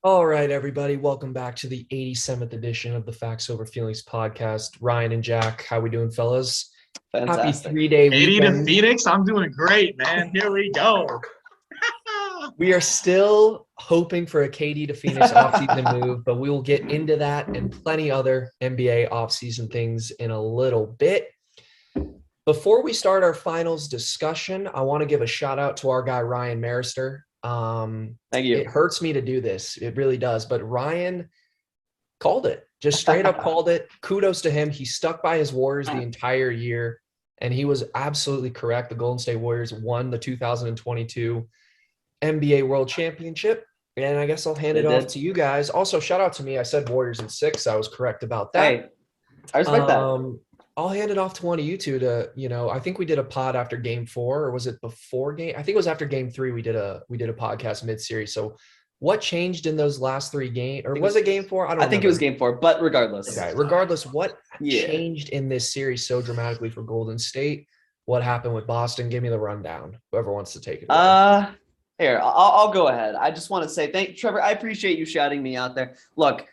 All right, everybody, welcome back to the 87th edition of the Facts Over Feelings podcast. Ryan and Jack, how we doing, fellas? Happy Fantastic. 3-day 80 to weekend. Phoenix. I'm doing great, man. Here we go. We are still hoping for a KD to Phoenix offseason move, but we will get into that and plenty other NBA offseason things in a little bit. Before we start our finals discussion, I want to give a shout out to our guy, Ryan Marister. Thank you. It hurts me to do this. It really does. But Ryan called it, just straight up called it. Kudos to him. He stuck by his Warriors the entire year, and he was absolutely correct. The Golden State Warriors won the 2022 NBA World Championship. And I guess I'll hand it off to you guys. Also, shout out to me. I said Warriors in 6. I was correct about that. Hey, I respect that. I'll hand it off to one of you two to, I think we did a pod after game 4, or was it before game? I think it was after game 3. We did a podcast mid-series. So what changed in those last 3 games, or was it game 4? I think it was game 4, but regardless. Okay. Regardless, what changed in this series so dramatically for Golden State? What happened with Boston? Give me the rundown. Whoever wants to take it. Here, I'll go ahead. I just want to say thank Trevor. I appreciate you shouting me out there. Look,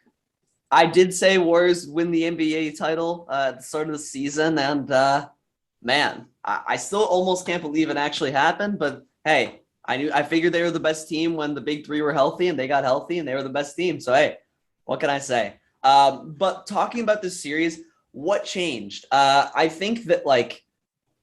I did say Warriors win the NBA title at the start of the season, and man, I still almost can't believe it actually happened. But hey, I figured they were the best team when the big 3 were healthy, and they got healthy, and they were the best team. So hey, what can I say? But talking about this series, what changed? I think that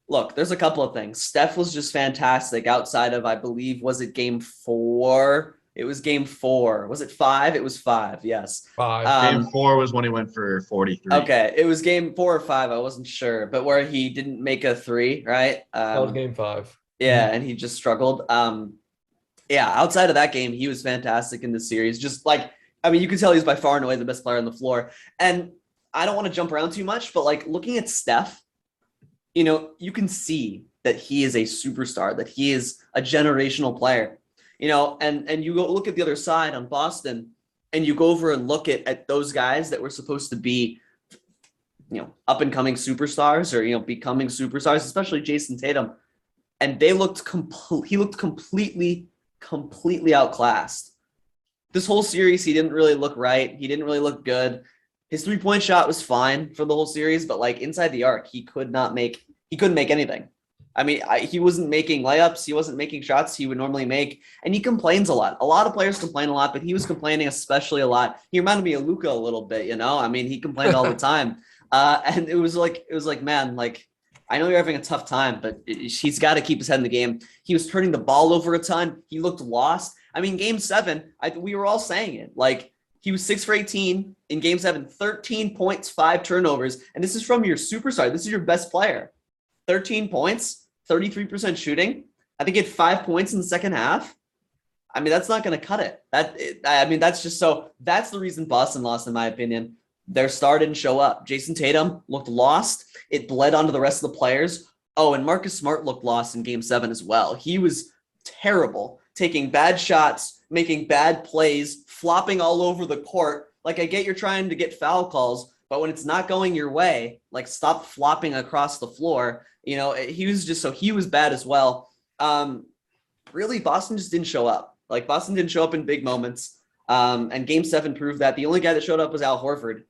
look, there's a couple of things. Steph was just fantastic outside of, I believe, was it game 4? It was game 4. Was it 5? It was 5. Yes. 5. Game 4 was when he went for 43. Okay. It was game 4 or 5. I wasn't sure, but where he didn't make a 3, right? That was game 5. Yeah. And he just struggled. Yeah. Outside of that game, he was fantastic in the series. Just you can tell he's by far and away the best player on the floor. And I don't want to jump around too much, but looking at Steph, you can see that he is a superstar, that he is a generational player. And you go look at the other side on Boston, and you go over and look at those guys that were supposed to be, up and coming superstars or, becoming superstars, especially Jason Tatum. And he looked completely outclassed. This whole series, he didn't really look right. He didn't really look good. His 3-point shot was fine for the whole series, but inside the arc, he couldn't make anything. I mean, he wasn't making layups. He wasn't making shots he would normally make. And he complains a lot. A lot of players complain a lot, but he was complaining especially a lot. He reminded me of Luka a little bit, I mean, he complained all the time. And it was like, man, I know you're having a tough time, but he's got to keep his head in the game. He was turning the ball over a ton. He looked lost. I mean, game 7, we were all saying it. He was 6 for 18 in game 7, 13 points, 5 turnovers. And this is from your superstar. This is your best player. 13 points. 33% shooting. I think he had 5 points in the second half. I mean, that's not going to cut it. That's the reason Boston lost, in my opinion. Their star didn't show up. Jason Tatum looked lost. It bled onto the rest of the players. Oh, and Marcus Smart looked lost in game 7 as well. He was terrible, taking bad shots, making bad plays, flopping all over the court. I get you're trying to get foul calls, but when it's not going your way, stop flopping across the floor. He was bad as well. Really, Boston just didn't show up. Boston didn't show up in big moments. And game 7 proved that. The only guy that showed up was Al Horford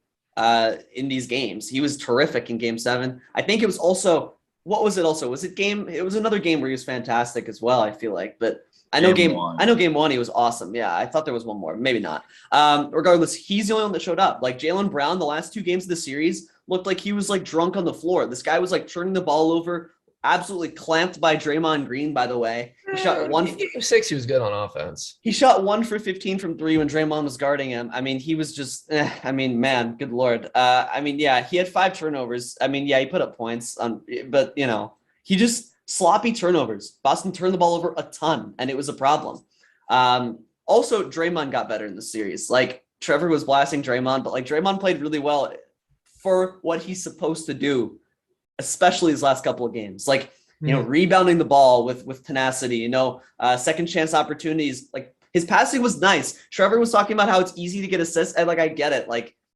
in these games. He was terrific in game 7. I think it was also, what was it also? It was another game where he was fantastic as well, I feel like. But I know game 1 he was awesome. Yeah, I thought there was one more. Maybe not. Regardless, he's the only one that showed up. Jaylen Brown, the last 2 games of the series, looked like he was drunk on the floor. This guy was turning the ball over, absolutely clamped by Draymond Green, by the way. He shot 1 Game 6, he was good on offense. He shot 1 for 15 from 3 when Draymond was guarding him. I mean, he was just man, good Lord. He had 5 turnovers. He put up points but he just sloppy turnovers. Boston turned the ball over a ton, and it was a problem. Also, Draymond got better in the series. Trevor was blasting Draymond, but Draymond played really well for what he's supposed to do, especially his last couple of games. Rebounding the ball with tenacity, second chance opportunities. His passing was nice. Trevor was talking about how it's easy to get assists, and I get it.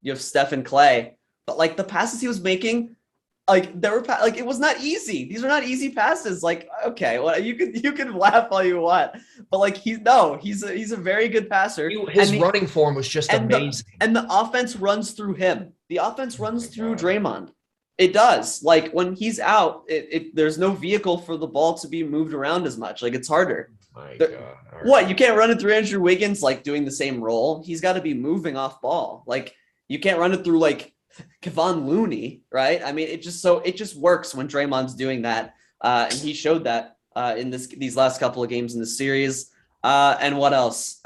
You have Steph and Clay, but the passes he was making, Like there were like it was not easy. These were not easy passes. Like okay, well you can laugh all you want, but like he's a very good passer. His running form was just amazing. And the offense runs through him. The offense runs through God. Draymond. It does. Like when he's out, there's no vehicle for the ball to be moved around as much. Like it's harder. My God. Right. What, you can't run it through Andrew Wiggins like doing the same role. He's got to be moving off ball. Like you can't run it through like Kevon Looney, right? I mean, it just works when Draymond's doing that, and he showed that in these last couple of games in the series. And what else?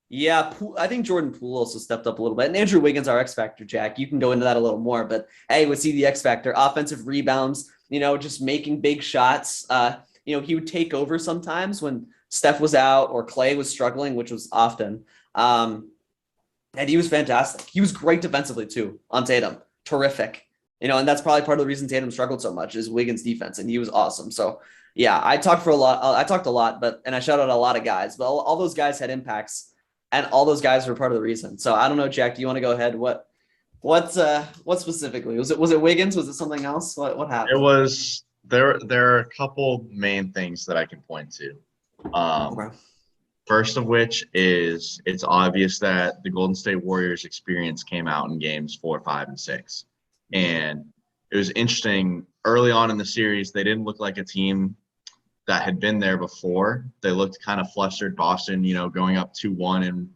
Yeah, I think Jordan Poole also stepped up a little bit, and Andrew Wiggins, our X factor. Jack, you can go into that a little more, but hey, we see the X factor, offensive rebounds, just making big shots. He would take over sometimes when Steph was out or Clay was struggling, which was often. And he was fantastic. He was great defensively too on Tatum. Terrific. And that's probably part of the reason Tatum struggled so much is Wiggins' defense, and he was awesome. So yeah, I talked a lot, and I shout out a lot of guys, but all those guys had impacts, and all those guys were part of the reason. So I don't know, Jack, do you want to go ahead? What specifically? Was it Wiggins? Was it something else? What happened? It was there are a couple main things that I can point to. Okay. First of which is it's obvious that the Golden State Warriors experience came out in games 4, 5, and 6. And it was interesting early on in the series, they didn't look like a team that had been there before. They looked kind of flustered. Boston, going up 2-1 and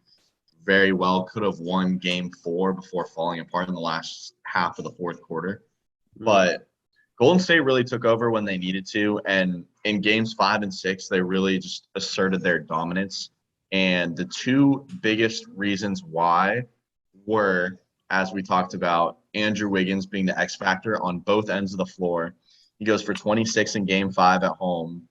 very well could have won game 4 before falling apart in the last half of the fourth quarter. But Golden State really took over when they needed to, and in games 5 and 6, they really just asserted their dominance. And the two biggest reasons why were, as we talked about, Andrew Wiggins being the X factor on both ends of the floor. He goes for 26 in game 5 at home,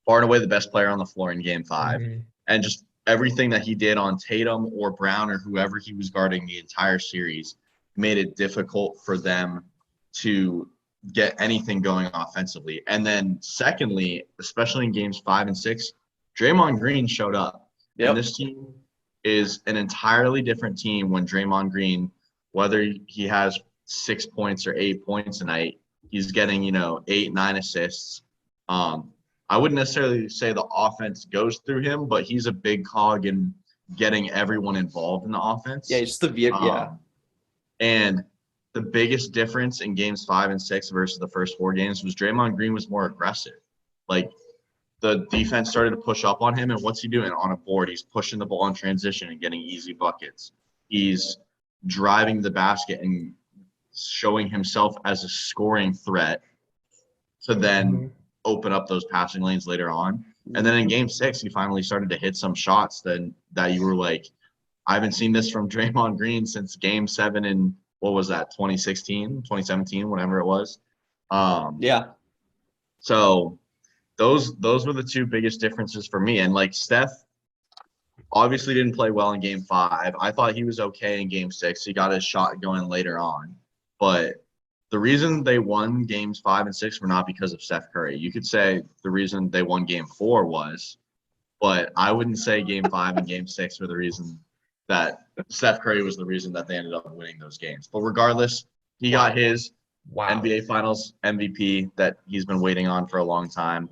far and away the best player on the floor in game 5. Mm-hmm. And just everything that he did on Tatum or Brown or whoever he was guarding the entire series made it difficult for them to get anything going offensively. And then secondly, especially in games 5 and 6, Draymond Green showed up. Yep. And this team is an entirely different team when Draymond Green, whether he has 6 points or 8 points a night, he's getting, 8, 9 assists. I wouldn't necessarily say the offense goes through him, but he's a big cog in getting everyone involved in the offense. Yeah, just the vehicle. Yeah. And the biggest difference in games 5 and 6 versus the first 4 games was Draymond Green was more aggressive. Like the defense started to push up on him, and what's he doing on a board? He's pushing the ball in transition and getting easy buckets. He's driving the basket and showing himself as a scoring threat to then open up those passing lanes later on. And then in game 6, he finally started to hit some shots that you were like, I haven't seen this from Draymond Green since game 7 in, what was that, 2016, 2017, whatever it was. Yeah. So those were the two biggest differences for me. And like Steph obviously didn't play well in game 5. I thought he was okay in game 6. He got his shot going later on. But the reason they won games 5 and 6 were not because of Steph Curry. You could say the reason they won game 4 was, but I wouldn't say game 5 and game 6 were the reason that Steph Curry was the reason that they ended up winning those games. But regardless, he got his NBA Finals MVP that he's been waiting on for a long time.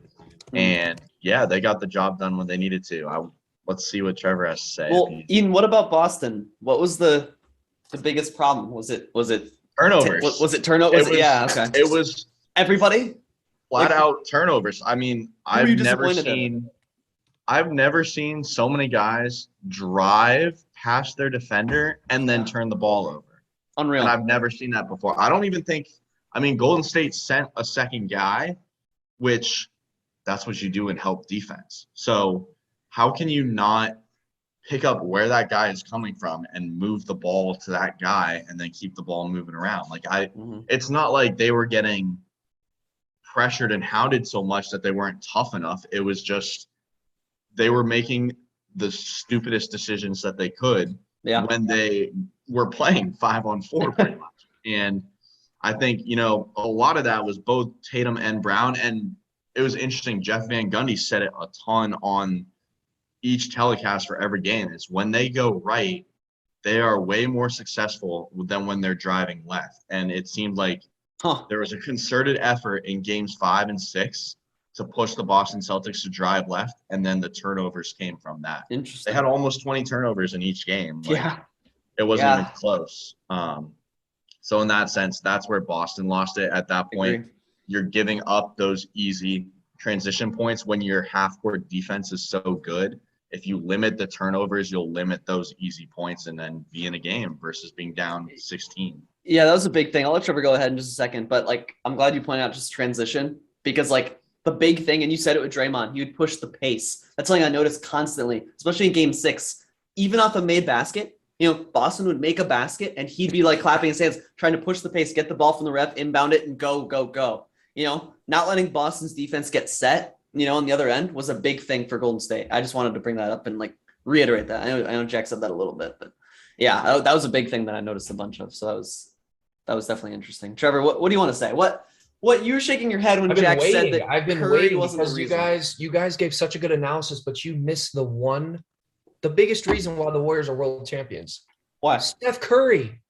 And, yeah, they got the job done when they needed to. Let's see what Trevor has to say. Well, Ian, what about Boston? What was the biggest problem? Was it turnovers? Was it turnovers? Yeah, okay. It was everybody flat out turnovers. I mean, I've never seen so many guys drive past their defender and then turn the ball over. Unreal. And I've never seen that before. I don't even think – I mean, Golden State sent a second guy, which that's what you do in help defense. So how can you not pick up where that guy is coming from and move the ball to that guy and then keep the ball moving around? Like it's not like they were getting pressured and hounded so much that they weren't tough enough. It was just they were making the stupidest decisions that they could when they were playing 5-on-4 pretty much. And I think, a lot of that was both Tatum and Brown. And it was interesting. Jeff Van Gundy said it a ton on each telecast for every game is when they go right, they are way more successful than when they're driving left. And it seemed like There was a concerted effort in games 5 and 6 to push the Boston Celtics to drive left, and then the turnovers came from that. Interesting. They had almost 20 turnovers in each game. Like, Yeah. it wasn't even close. So in that sense, that's where Boston lost it. At that point, you're giving up those easy transition points when your half-court defense is so good. If you limit the turnovers, you'll limit those easy points and then be in a game versus being down 16. Yeah, that was a big thing. I'll let Trevor go ahead in just a second, but like, I'm glad you pointed out just transition, because like the big thing, and you said it with Draymond, he would push the pace. That's something I noticed constantly, especially in game 6, even off a made basket. You know, Boston would make a basket and he'd be like clapping his hands, trying to push the pace, get the ball from the ref, inbound it, and go, go, go. You know, not letting Boston's defense get set, you know, on the other end was a big thing for Golden State. I just wanted to bring that up and like reiterate that. I know Jack said that a little bit, but yeah, that was a big thing that I noticed a bunch of. So that was definitely interesting. Trevor, what do you want to say? What you were shaking your head when Jack said that I've been Curry waiting wasn't because the reason. you guys gave such a good analysis, but you missed the biggest reason why the Warriors are world champions. Why? Steph Curry.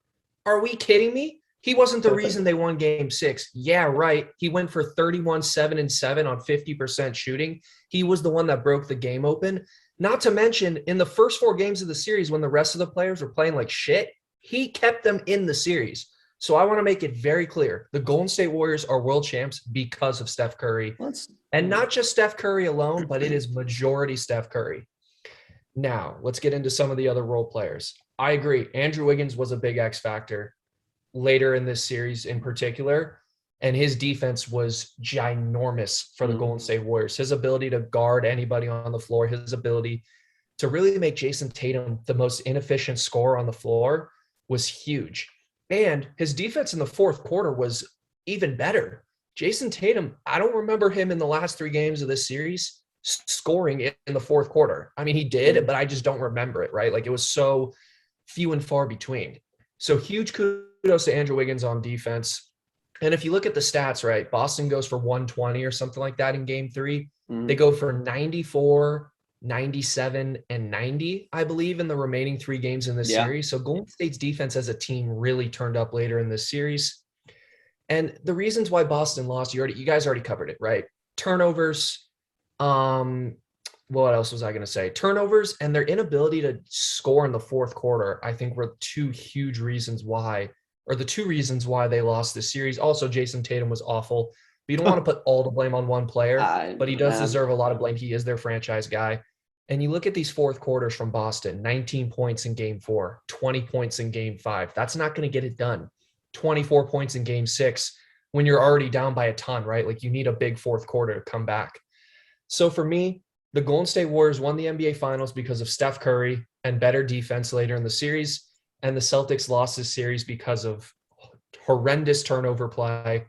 Are we kidding me? He wasn't the reason they won game 6. Yeah, right. He went for 31, 7, and 7 on 50% shooting. He was the one that broke the game open. Not to mention, in the first 4 games of the series, when the rest of the players were playing like shit, he kept them in the series. So I want to make it very clear. The Golden State Warriors are world champs because of Steph Curry. And not just Steph Curry alone, but it is majority Steph Curry. Now, let's get into some of the other role players. I agree. Andrew Wiggins was a big X factor later in this series in particular, and his defense was ginormous for the Golden State Warriors. His ability to guard anybody on the floor, his ability to really make Jason Tatum the most inefficient scorer on the floor was huge. And his defense in the fourth quarter was even better. Jason Tatum, I don't remember him in the last 3 games of this series scoring in the fourth quarter. I mean, he did, but I just don't remember it, right? Like, it was so few and far between. So huge kudos to Andrew Wiggins on defense. And if you look at the stats, right, Boston goes for 120 or something like that in game 3. They go for 94, 97, and 90, I believe, in the remaining 3 games in this series. So Golden State's defense as a team really turned up later in this series. And the reasons why Boston lost, you guys already covered it, right? Turnovers. What else was I going to say? Turnovers and their inability to score in the fourth quarter, I think, were 2 huge reasons why, or the 2 reasons why they lost this series. Also, Jason Tatum was awful. But you don't want to put all the blame on one player, but he does deserve a lot of blame. He is their franchise guy. And you look at these fourth quarters from Boston, 19 points in game 4, 20 points in game 5. That's not going to get it done. 24 points in game 6 when you're already down by a ton, right? Like, you need a big fourth quarter to come back. So for me, the Golden State Warriors won the NBA Finals because of Steph Curry and better defense later in the series. And the Celtics lost this series because of horrendous turnover play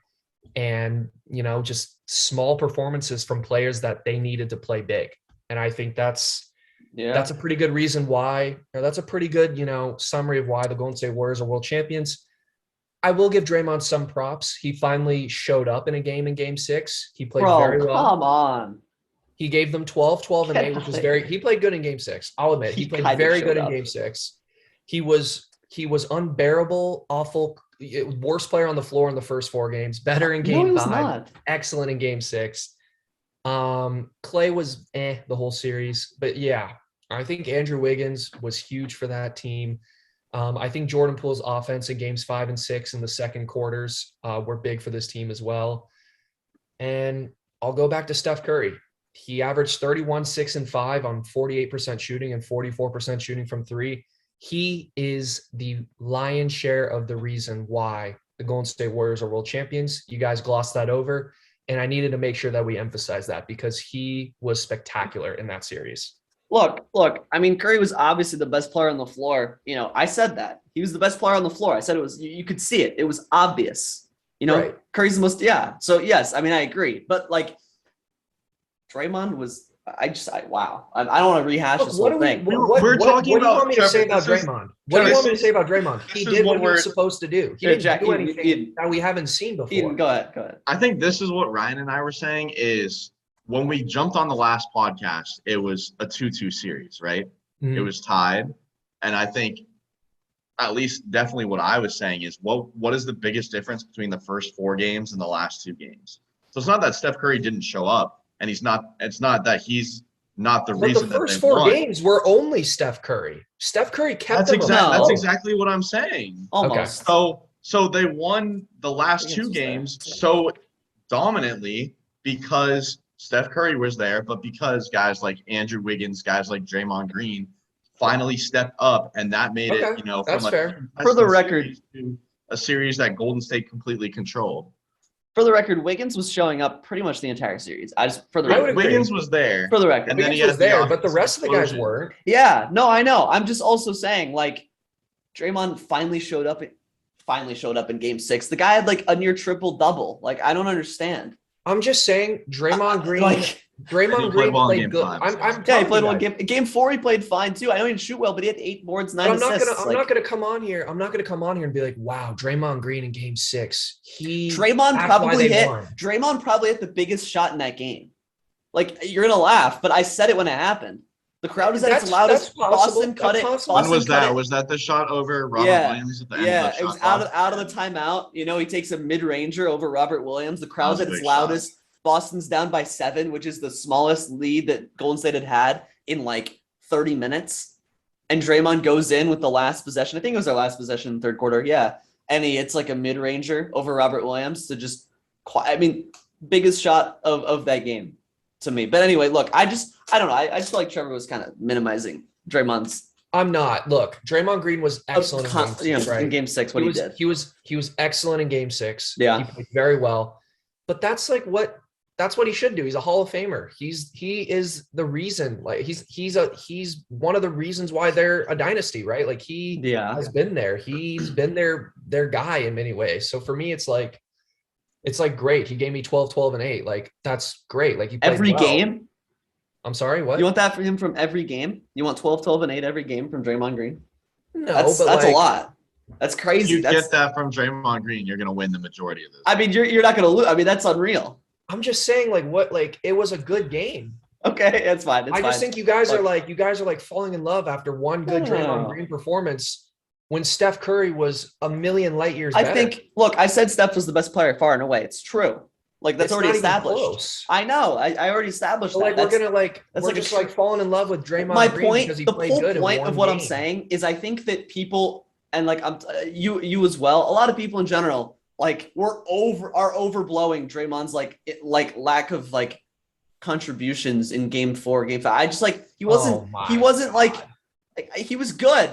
and, you know, just small performances from players that they needed to play big. And I think that's a pretty good reason why, or that's a pretty good, you know, summary of why the Golden State Warriors are world champions. I will give Draymond some props. He finally showed up in a game in game 6. He played very well. Come on. He gave them 12, 12, and 8, which was he played good in game 6. I'll admit, he played very good in game 6. He was unbearable, awful, worst player on the floor in the first 4 games, better in game 5, excellent in game 6. Clay was the whole series, but yeah, I think Andrew Wiggins was huge for that team. I think Jordan Poole's offense in games 5 and 6 in the second quarters were big for this team as well. And I'll go back to Steph Curry. He averaged 31, 6, and 5 on 48% shooting and 44% shooting from 3. He is the lion's share of the reason why the Golden State Warriors are world champions. You guys glossed that over, and I needed to make sure that we emphasize that because he was spectacular in that series. Look, I mean, Curry was obviously the best player on the floor. You know, I said that. He was the best player on the floor. I said it was, you could see it. It was obvious. You know, right. Curry's the most, So, yes, I mean, I agree. But, like, Draymond was, wow. I don't want to rehash this whole thing. What do you want me to say about Draymond? What do you want me to say about Draymond? He did what he was supposed to do. He didn't do anything that we haven't seen before. Eden, go ahead. I think this is what Ryan and I were saying is when we jumped on the last podcast, it was a 2-2 series, right? Mm-hmm. It was tied. And I think at least definitely what I was saying is what is the biggest difference between the first 4 games and the last 2 games? So it's not that Steph Curry didn't show up and it's not that he's not the But reason the that they first 4 won. games were only Steph Curry. Steph Curry kept That's them exactly afloat. that's exactly what I'm saying. Almost. So they won the last 2 games so dominantly because Steph Curry was there, but because guys like Andrew Wiggins, guys like Draymond Green finally stepped up, and that made it, Okay, from that's a fair. For the contested record- series to a series that Golden State completely controlled. For the record, Wiggins was showing up pretty much the entire series. I would Record. agree. Wiggins was there, For the record. and then Wiggins he was had the there, but the offensive rest of the guys explosion. weren't. Yeah, no, I know. I'm just also saying, like, Draymond finally showed up in game 6. The guy had like a near triple double. Like, I don't understand. I'm just saying, Draymond Green. Like, Draymond He Green played well in played game good. 5, I'm so- telling yeah, he played you one guys. game. Game 4, he played fine too. I know he didn't shoot well, but he had 8 boards, 9 But I'm not assists. gonna. I'm not gonna come on here. I'm not gonna come on here and be like, "Wow, Draymond Green in Game 6. Draymond that's why probably they hit. won. Draymond probably hit the biggest shot in that game. Like, you're gonna laugh, but I said it when it happened. The crowd is at its That's loudest. possible. Boston cut That's it. possible. When Boston was cut that? it. Was that the shot over Robert Yeah. Williams at the end Yeah, of the it was shot out of the timeout. He takes a mid-ranger over Robert Williams. The crowd's That at was a its big shot. loudest. Boston's down by 7, which is the smallest lead that Golden State had in like 30 minutes. And Draymond goes in with the last possession. I think it was their last possession in the 3rd quarter. Yeah. And it's like a mid-ranger over Robert Williams to just, biggest shot of that game to me. But anyway, look, I don't know. I just feel like Trevor was kind of minimizing Draymond's. I'm not. Look, Draymond Green was excellent in Game 6, right? In game 6, what he did. He was excellent in Game 6. Yeah. He played very well. But that's what he should do. He's a Hall of Famer. He is the reason. Like he's one of the reasons why they're a dynasty, right? Like he has been there. He's been their guy in many ways. So for me, it's like great. He gave me 12, 12, and 8. Like that's great. Like he played Every well. game. I'm sorry, what? You want that for him from every game? You want 12, 12, and 8 every game from Draymond Green? No, That's but a lot. That's If crazy. you get that from Draymond Green, you're going to win the majority of this. I mean, you're not gonna lose. I mean, that's unreal. I'm just saying, it was a good game. Okay, that's fine. I just think you guys Look. are like falling in love after one good No. Draymond Green performance when Steph Curry was a million light years I better. think. Look, I said Steph was the best player far and away. It's true. Like that's It's already not even established. close. I know. I already established So, that. we're That's- we're like a just tr- like falling in love with Draymond my Green point. because he The played whole good in point one of what I'm game. saying is, I think that people and like you as well. A lot of people in general, like are overblowing Draymond's like lack of like contributions in game 4, game 5. I just he wasn't he was good.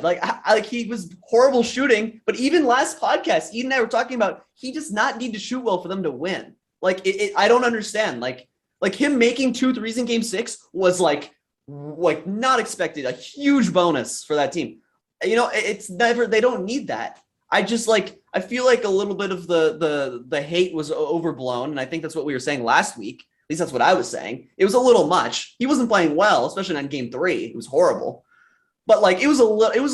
He was horrible shooting, but even last podcast, Eden and I were talking about he does not need to shoot well for them to win. I don't understand. Like him making 2 threes in game 6 was like not expected. A huge bonus for that team. It's never, they don't need that. I just I feel like a little bit of the hate was overblown. And I think that's what we were saying last week. At least that's what I was saying. It was a little much. He wasn't playing well, especially on game 3. It was horrible. But it was a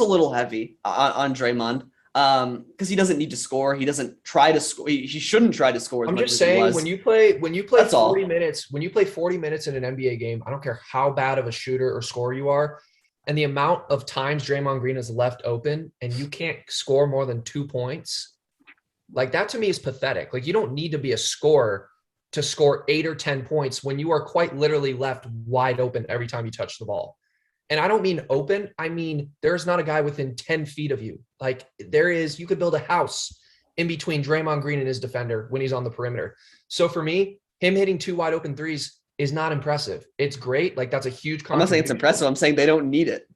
little heavy on Draymond because he doesn't need to score. He doesn't try to score. He shouldn't try to score. I'm just saying when you play That's 40 all. minutes, when you play 40 minutes in an NBA game, I don't care how bad of a shooter or scorer you are, and the amount of times Draymond Green is left open and you can't score more than 2 points, that to me is pathetic. You don't need to be a scorer to score 8 or 10 points when you are quite literally left wide open every time you touch the ball. And I don't mean open. I mean, there's not a guy within 10 feet of you. You could build a house in between Draymond Green and his defender when he's on the perimeter. So for me, him hitting 2 wide open threes is not impressive. It's great. That's a huge contribution. I'm not saying it's impressive. I'm saying they don't need it.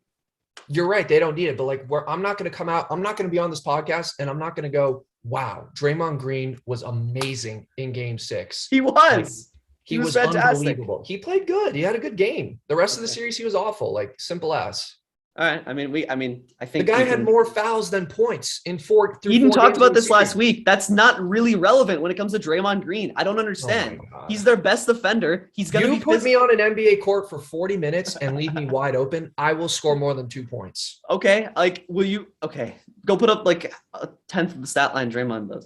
You're right. They don't need it. But I'm not going to come out. I'm not going to be on this podcast and I'm not going to go, wow, Draymond Green was amazing in game 6. He was. He was fantastic. unbelievable. He played good. He had a good game. The rest of the series, he was awful. Simple as. All right. I think The guy had more fouls than points in 4. Eden talked about this last week. That's not really relevant when it comes to Draymond Green. I don't understand. He's their best defender. He's going to be. You put me on an NBA court for 40 minutes and leave me wide open, I will score more than 2 points. Okay. Will you? Okay. Go put up a 10th of the stat line Draymond does.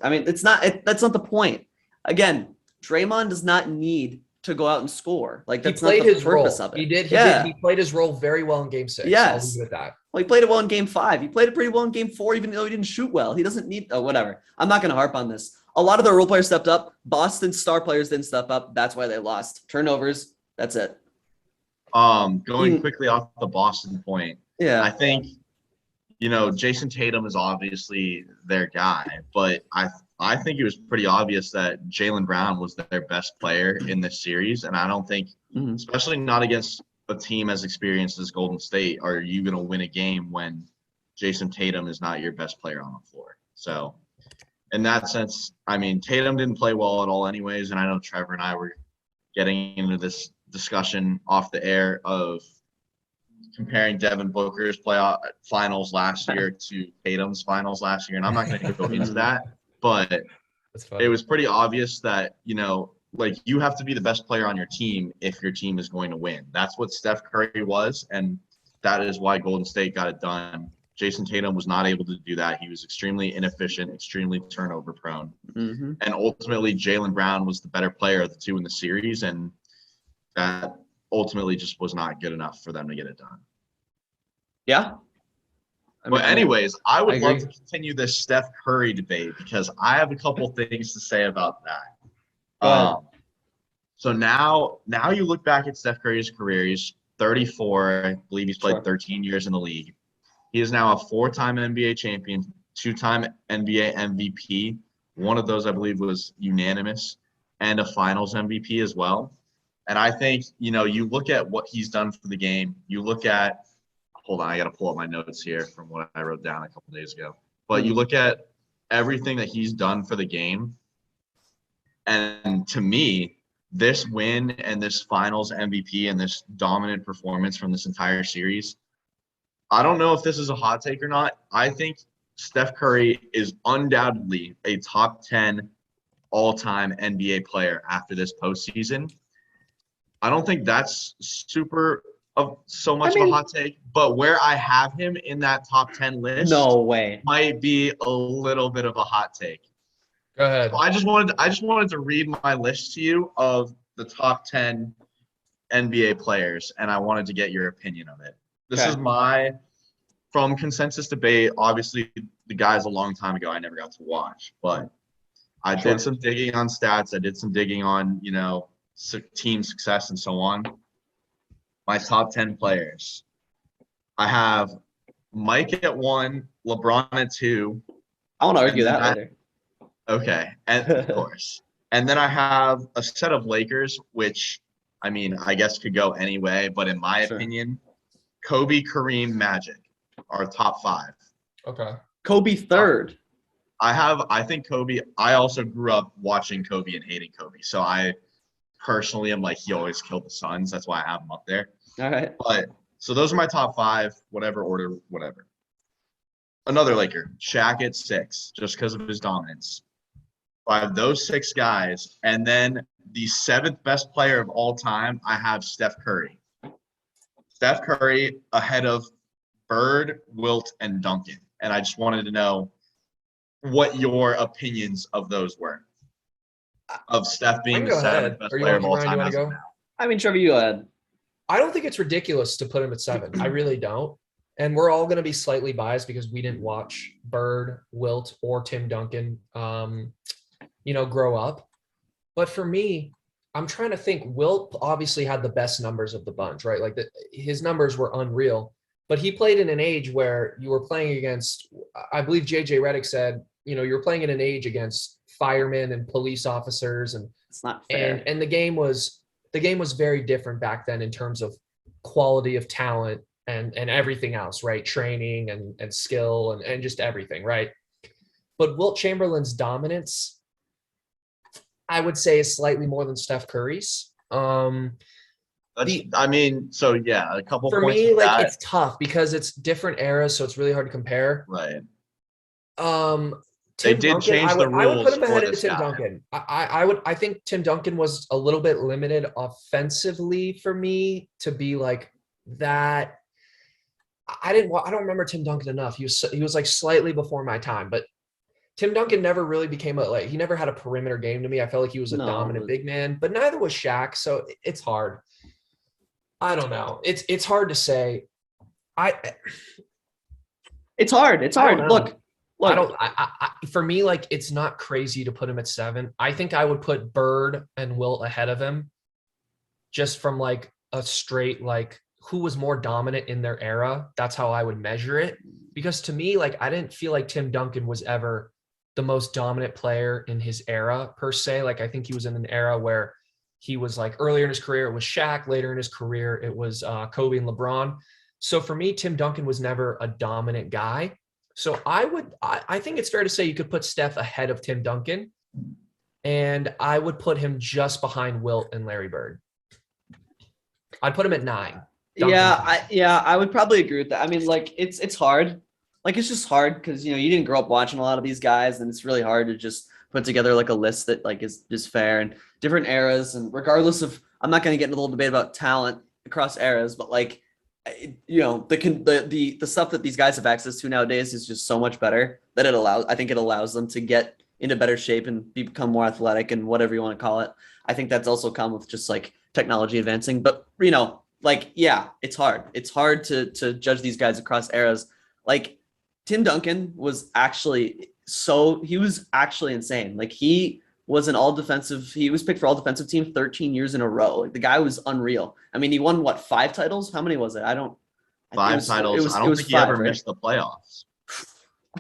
That's not the point. Again, Draymond does not need to go out and score. Like He that's not played the his purpose role. of it. He did. Yeah. He played his role very well in Game 6. I'll Yes. leave it at that. Well, he played it well in Game 5. He played it pretty well in Game 4, even though he didn't shoot well. He doesn't need. Oh, whatever. I'm not going to harp on this. A lot of their role players stepped up. Boston's star players didn't step up. That's why they lost. Turnovers. That's it. Going quickly off the Boston point, Yeah. I think, Jason Tatum is obviously their guy, but I think it was pretty obvious that Jaylen Brown was their best player in this series, and I don't think, especially not against a team as experienced as Golden State, are you going to win a game when Jason Tatum is not your best player on the floor. So in that sense, I mean, Tatum didn't play well at all anyways, and I know Trevor and I were getting into this discussion off the air of comparing Devin Booker's playoff finals last year to Tatum's finals last year, and I'm not going to go into that, but it was pretty obvious that, like you have to be the best player on your team if your team is going to win. That's what Steph Curry was, and that is why Golden State got it done. Jason Tatum was not able to do that. He was extremely inefficient, extremely turnover prone. And ultimately, Jaylen Brown was the better player of the two in the series, and that ultimately just was not good enough for them to get it done. Yeah. But anyways, I would love to continue this Steph Curry debate because I have a couple things to say about that. So now you look back at Steph Curry's career. He's 34. I believe he's played 13 years in the league. He is now a 4-time NBA champion, 2-time NBA MVP. One of those, I believe, was unanimous, and a finals MVP as well. And I think, you look at what he's done for the game. You look at – hold on, I got to pull up my notes here from what I wrote down a couple days ago. But you look at everything that he's done for the game, and to me, this win and this finals MVP and this dominant performance from this entire series, I don't know if this is a hot take or not. I think Steph Curry is undoubtedly a top 10 all-time NBA player after this postseason. I don't think that's super of so much of a hot take, but where I have him in that top 10 list, no way, might be a little bit of a hot take. Go ahead. So I just wanted to read my list to you of the top 10 NBA players, and I wanted to get your opinion of it. This is from Consensus Debate. Obviously, the guy's a long time ago. I never got to watch, but I did some digging on stats. I did some digging on, team success and so on. My top 10 players. I have Mike at 1, LeBron at 2. I want to argue that later. Okay, and of course. And then I have a set of Lakers, which, I mean, I guess could go any way, but in my opinion, Kobe, Kareem, Magic are top 5. Okay. Kobe third. I think Kobe, I also grew up watching Kobe and hating Kobe. So I personally am like, he always killed the Suns. That's why I have him up there. All right. But so those are my top 5, whatever order, whatever. Another Laker, Shaq at 6, just because of his dominance. I have those 6 guys. And then the 7th best player of all time, I have Steph Curry. Steph Curry ahead of Bird, Wilt, and Duncan. And I just wanted to know what your opinions of those were. Of Steph being the 7th best player of all time as of now. I mean, Trevor, you go ahead. I don't think it's ridiculous to put him at 7. I really don't. And we're all going to be slightly biased because we didn't watch Bird, Wilt, or Tim Duncan, grow up. But for me, I'm trying to think. Wilt obviously had the best numbers of the bunch, right? Like his numbers were unreal. But he played in an age where you were playing against, I believe JJ Redick said, you were playing in an age against firemen and police officers, and it's not fair. And the game was very different back then in terms of quality of talent and everything else, right? Training and skill and just everything, right? But Wilt Chamberlain's dominance, I would say, is slightly more than Steph Curry's. A couple for points me, like that. It's tough because it's different eras, so it's really hard to compare. Right. Tim they did Duncan, change the rules. I would put him ahead of Tim guy. Duncan. I think Tim Duncan was a little bit limited offensively for me to be like that. I don't remember Tim Duncan enough. He was like slightly before my time, but Tim Duncan never really became he never had a perimeter game to me. I felt like he was a dominant big man, but neither was Shaq. So it's hard. I don't know. It's hard to say. It's hard. It's hard. Look. For me, like, it's not crazy to put him at 7. I think I would put Bird and Wilt ahead of him just from like a straight, like, who was more dominant in their era. That's how I would measure it. Because to me, like, I didn't feel like Tim Duncan was ever the most dominant player in his era per se. Like, I think he was in an era where he was like earlier in his career, it was Shaq. Later in his career, it was Kobe and LeBron. So for me, Tim Duncan was never a dominant guy. So I think it's fair to say you could put Steph ahead of Tim Duncan, and I would put him just behind Wilt and Larry Bird. I'd put him at 9. I would probably agree with that. I mean, like, it's hard. Like, it's just hard because, you know, you didn't grow up watching a lot of these guys, and it's really hard to just put together like a list that like is just fair and different eras. And regardless of, I'm not going to get into the little debate about talent across eras, but like, you know, the stuff that these guys have access to nowadays is just so much better that I think it allows them to get into better shape and become more athletic and whatever you want to call it. I think that's also come with just like technology advancing, but you know, like, yeah, it's hard. It's hard to judge these guys across eras. Like, Tim Duncan was actually insane. Like, he was he was picked for all defensive team 13 years in a row. Like, the guy was unreal. I mean, he won 5 titles? How many was it? 5 titles. I don't think he ever missed the playoffs.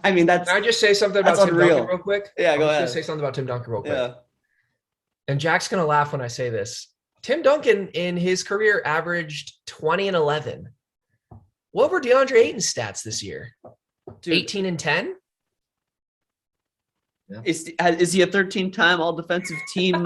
I mean, Can I just say something about Tim Duncan real quick? Yeah, go ahead. Say something about Tim Duncan real quick. Yeah. And Jack's going to laugh when I say this. Tim Duncan in his career averaged 20 and 11. What were DeAndre Ayton's stats this year? Dude. 18 and 10? Yeah. Is he a 13-time all defensive team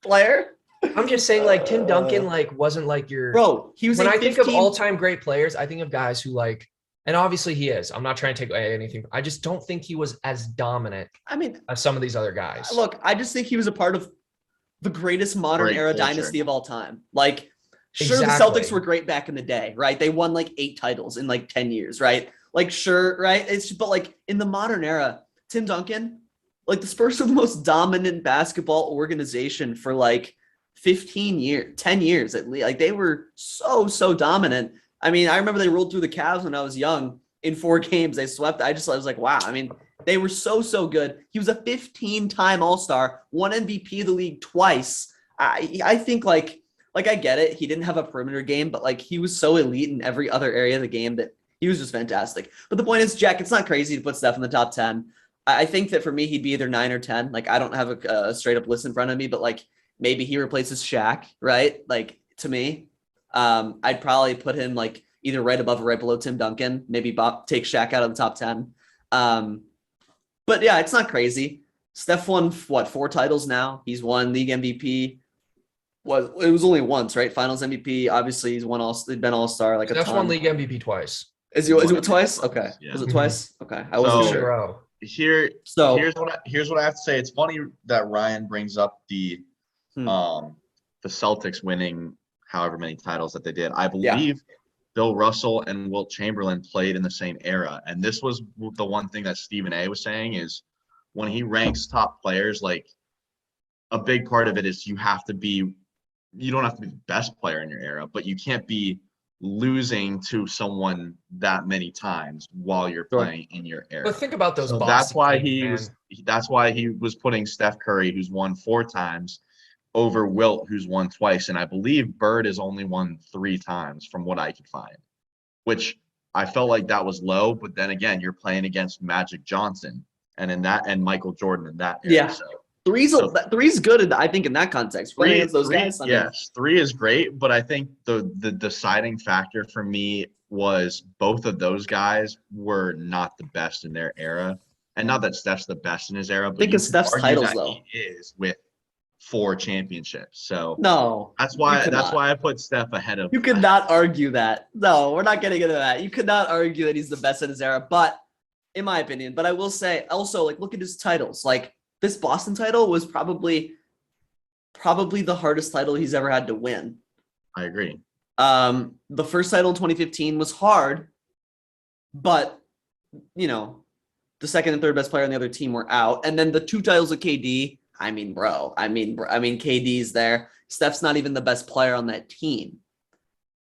player? I'm just saying, like, Tim Duncan wasn't like your bro. He was when I think of all-time great players, I think of guys who like, and obviously he is. I'm not trying to take away anything. I just don't think he was as dominant. I mean, as some of these other guys. Look, I just think he was a part of the greatest modern era dynasty of all time. Like, sure, the Celtics were great back in the day, right? They won like 8 titles in like 10 years, right? Like, sure, right? But like in the modern era, Tim Duncan, like, the Spurs were the most dominant basketball organization for like 10 years at least. Like, they were so dominant. I mean, I remember they rolled through the Cavs when I was young in 4 games. They swept. I was like, wow. I mean, they were so good. He was a 15-time All-Star, won MVP of the league twice. I think like I get it. He didn't have a perimeter game, but like, he was so elite in every other area of the game that he was just fantastic. But the point is, Jack, it's not crazy to put Steph in the top 10. I think that for me, he'd be either 9 or 10. Like, I don't have a straight up list in front of me, but like, maybe he replaces Shaq, right? Like, to me, I'd probably put him like either right above or right below Tim Duncan. Maybe take Shaq out of the top 10. But yeah, it's not crazy. Steph won 4 titles now. He's won league MVP. It was only once, right? Finals MVP. Obviously, he's been All-Star like Steph's won league MVP twice. Is it twice? Okay. Yeah. Was it twice? Okay. I wasn't sure. Here's what I have to say. It's funny that Ryan brings up the Celtics winning however many titles that they did. I believe Bill Russell and Wilt Chamberlain played in the same era. And this was the one thing that Stephen A was saying is when he ranks top players, like, a big part of it is you don't have to be the best player in your era, but you can't be losing to someone that many times while you're playing in your era. But think about those. So that's why he was putting Steph Curry, who's won 4 times, over Wilt, who's won twice. And I believe Bird has only won 3 times from what I could find, which I felt like that was low. But then again, you're playing against Magic Johnson and Michael Jordan in that era. Yeah. So, three's good, I think, in that context. Playing against those guys. Yes, 3 is great. But I think the deciding factor for me was both of those guys were not the best in their era. And not that Steph's the best in his era, but think of Steph's titles, though. He is with 4 championships. So no, that's why I put Steph ahead of. You could not argue that. No, we're not getting into that. You could not argue that he's the best in his era, but in my opinion. But I will say also, like, look at his titles. Like, this Boston title was probably the hardest title he's ever had to win. I agree. The first title in 2015 was hard, but you know, the second and third best player on the other team were out. And then the 2 titles of KD, I mean, KD's there. Steph's not even the best player on that team,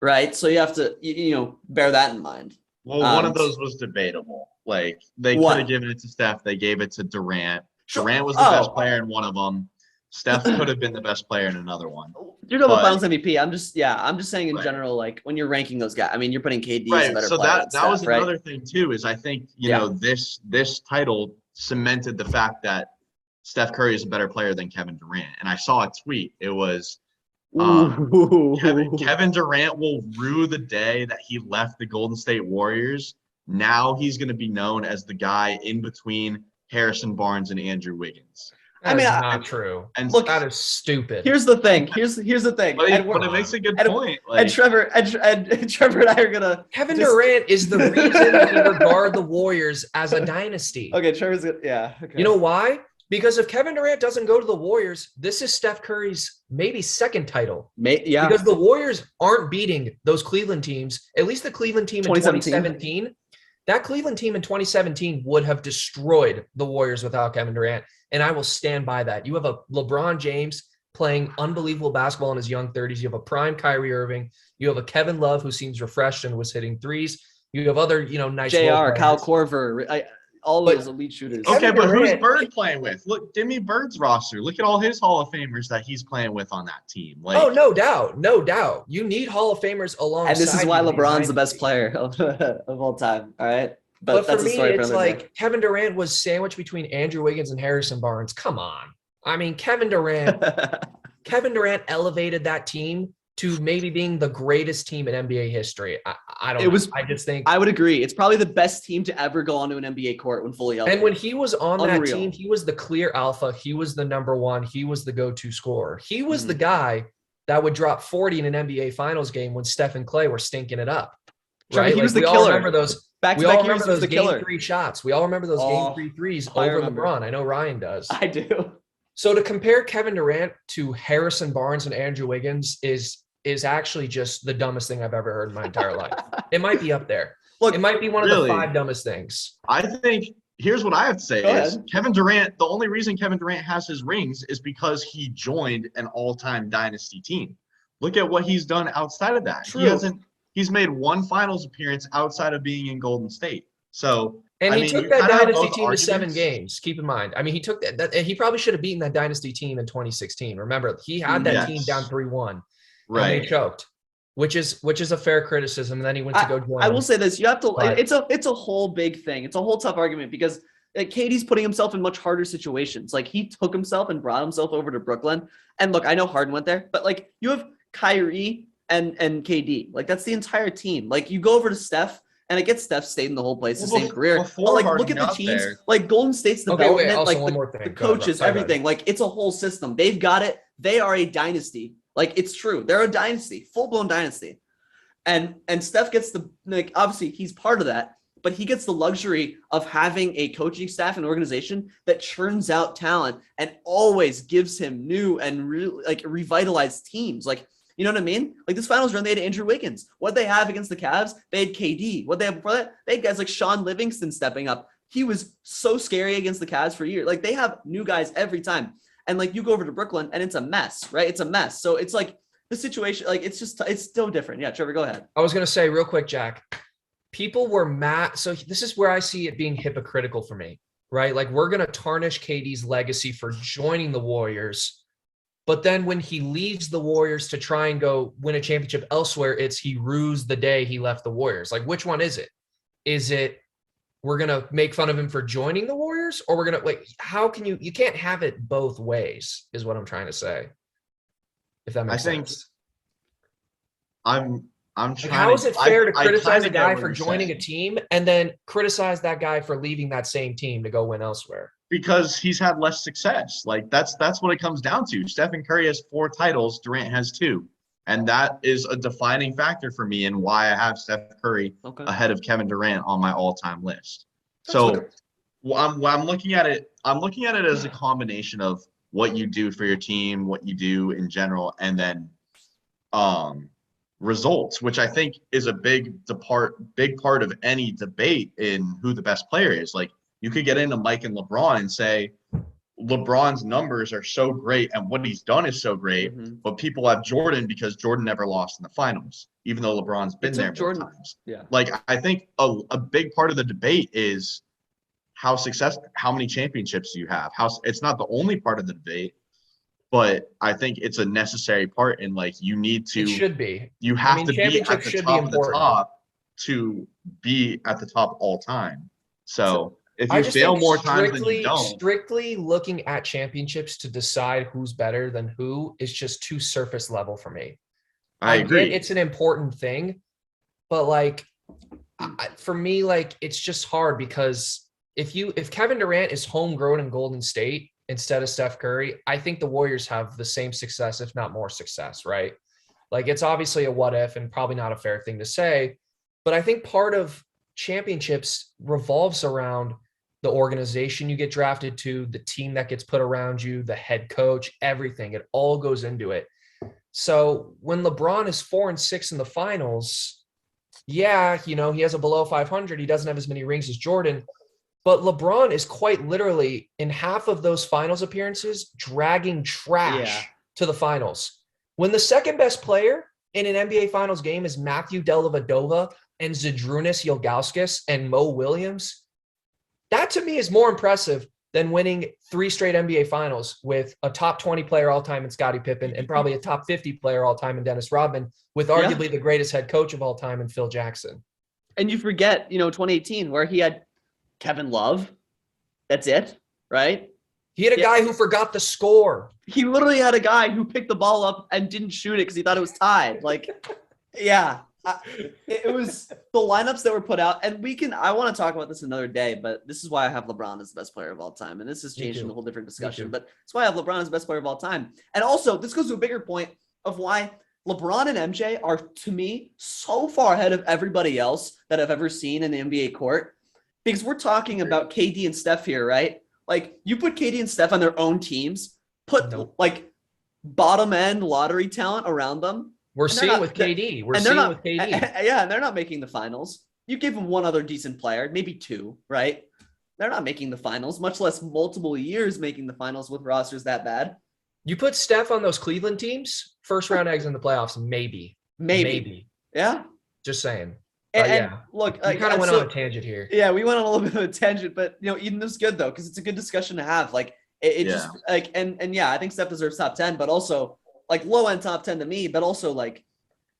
right? So you have to, bear that in mind. Well, one of those was debatable. Like, they could have given it to Steph. They gave it to Durant. Durant was the best player in one of them. Steph could have been the best player in another one. You're talking about Finals MVP. I'm just saying in general, like when you're ranking those guys, I mean, you're putting KD as a better so player. that was another thing too, is I think, this title cemented the fact that Steph Curry is a better player than Kevin Durant. And I saw a tweet. It was Kevin Durant will rue the day that he left the Golden State Warriors. Now he's going to be known as the guy in between Harrison Barnes and Andrew Wiggins. That is not true. And look, that is stupid. Here's the thing. Here's the thing. But it makes a good point. And Trevor and I are gonna. Kevin Durant is the reason we regard the Warriors as a dynasty. Okay, Trevor's good. Yeah. Okay. You know why? Because if Kevin Durant doesn't go to the Warriors, this is Steph Curry's maybe second title. Yeah. Because the Warriors aren't beating those Cleveland teams. At least the Cleveland team in 2017. That Cleveland team in 2017 would have destroyed the Warriors without Kevin Durant. And I will stand by that. You have a LeBron James playing unbelievable basketball in his young 30s. You have a prime Kyrie Irving. You have a Kevin Love who seems refreshed and was hitting threes. You have other, nice JR, Kyle Korver, all those elite shooters. Okay, but who's Bird playing with? Look, give me Bird's roster. Look at all his Hall of Famers that he's playing with on that team. Like, oh, no doubt. You need Hall of Famers alongside. And this is why LeBron's the best player of all time. All right. But for me, it's like Kevin Durant was sandwiched between Andrew Wiggins and Harrison Barnes. Come on. I mean, Kevin Durant elevated that team to maybe being the greatest team in NBA history. I don't know. I just think I would agree. It's probably the best team to ever go onto an NBA court when fully healthy. And when he was on that team, he was the clear alpha. He was the number one. He was the go-to scorer. He was the guy that would drop 40 in an NBA Finals game when Steph and Clay were stinking it up. Right? He was the killer. All remember those. We all remember those game 3 shots. We all remember those game 3 threes over LeBron. I know Ryan does. I do. So to compare Kevin Durant to Harrison Barnes and Andrew Wiggins is actually just the dumbest thing I've ever heard in my entire life. It might be up there. Look, it might be one of the 5 dumbest things. I think here's what I have to say is Kevin Durant, the only reason Kevin Durant has his rings is because he joined an all-time dynasty team. Look at what he's done outside of that. True. He's made 1 finals appearance outside of being in Golden State. So, he took that dynasty team to 7 games. Keep in mind. I mean, he took that. He probably should have beaten that dynasty team in 2016. Remember, he had that team down 3-1. Right. And they choked, which is a fair criticism. And then he went to go join. I will say this: you have to. It's a whole big thing. It's a whole tough argument because KD's putting himself in much harder situations. Like he took himself and brought himself over to Brooklyn. And look, I know Harden went there, but like you have Kyrie and KD. Like that's the entire team. Like you go over to Steph, and I get Steph stayed in the whole place, the same career. But like look at the teams. There. Like Golden State's development, also like the coaches, everything. Like it's a whole system. They've got it. They are a dynasty. Like it's true. They're a dynasty, full-blown dynasty. And Steph gets obviously he's part of that, but he gets the luxury of having a coaching staff and organization that churns out talent and always gives him new and revitalized teams. Like, you know what I mean? Like this finals run, they had Andrew Wiggins. What they have against the Cavs, they had KD. What they have before that, they had guys like Sean Livingston stepping up. He was so scary against the Cavs for years. Like they have new guys every time. And like you go over to Brooklyn and it's a mess, right? It's a mess. So it's like the situation, like it's so different. Yeah, Trevor, go ahead. I was going to say real quick, Jack, people were mad. So this is where I see it being hypocritical for me, right? Like we're going to tarnish KD's legacy for joining the Warriors. But then when he leaves the Warriors to try and go win a championship elsewhere, he rues the day he left the Warriors. Like which one is it? Is it we're going to make fun of him for joining the Warriors, or we're going to how can you can't have it both ways is what I'm trying to say. If that makes sense. I'm trying. How is it fair to criticize a guy for joining a team and then criticize that guy for leaving that same team to go win elsewhere? Because he's had less success. Like that's what it comes down to. Stephen Curry has 4 titles, Durant has 2. And that is a defining factor for me and why I have Steph Curry ahead of Kevin Durant on my all-time list. So I'm looking at it. I'm looking at it as a combination of what you do for your team, what you do in general, and then results, which I think is a big part of any debate in who the best player is. Like You could get into Mike and LeBron and say LeBron's numbers are so great and what he's done is so great, but people have Jordan because Jordan never lost in the finals, even though LeBron's been there more times. Yeah. Like, I think a big part of the debate is how many championships do you have? It's not the only part of the debate, but I think it's a necessary part. And like, It should be. You have to be at championships the should top be of the important. top to be at the top all time. So if I you just fail think more times than you don't, strictly looking at championships to decide who's better than who is just too surface level for me. I agree. It's an important thing, but like for me, like it's just hard because if Kevin Durant is homegrown in Golden State instead of Steph Curry, I think the Warriors have the same success, if not more success, right? Like it's obviously a what if and probably not a fair thing to say, but I think part of championships revolves around the organization you get drafted to, the team that gets put around you, the head coach, everything. It all goes into it. So when LeBron is 4-6 in the finals, yeah, he has a below 500. He doesn't have as many rings as Jordan, but LeBron is quite literally in half of those finals appearances dragging trash to the finals. When the second best player in an NBA Finals game is Matthew Dellavedova and Zydrunas Ilgauskas and Mo Williams, that to me is more impressive than winning 3 straight NBA Finals with a top 20 player all time in Scottie Pippen and probably a top 50 player all time in Dennis Rodman, with arguably the greatest head coach of all time in Phil Jackson. And you forget, 2018 where he had Kevin Love. That's it, right? He had a guy who forgot the score. He literally had a guy who picked the ball up and didn't shoot it because he thought it was tied. Like, it was the lineups that were put out. And I want to talk about this another day, but this is why I have LeBron as the best player of all time. And this has changed in a whole different discussion, but that's why I have LeBron as the best player of all time. And also, this goes to a bigger point of why LeBron and MJ are, to me, so far ahead of everybody else that I've ever seen in the NBA court. Because we're talking about KD and Steph here, right? Like, you put KD and Steph on their own teams, like bottom end lottery talent around them. We're seeing with KD. And they're not making the finals. You gave them one other decent player, maybe 2, right? They're not making the finals, much less multiple years making the finals with rosters that bad. You put Steph on those Cleveland teams, first round eggs in the playoffs, maybe. Yeah. Just saying. And look, we kind of went on a tangent here. Yeah, we went on a little bit of a tangent, but Eden is good though, because it's a good discussion to have. Like just like and I think Steph deserves top 10, but also like low end top 10 to me, but also like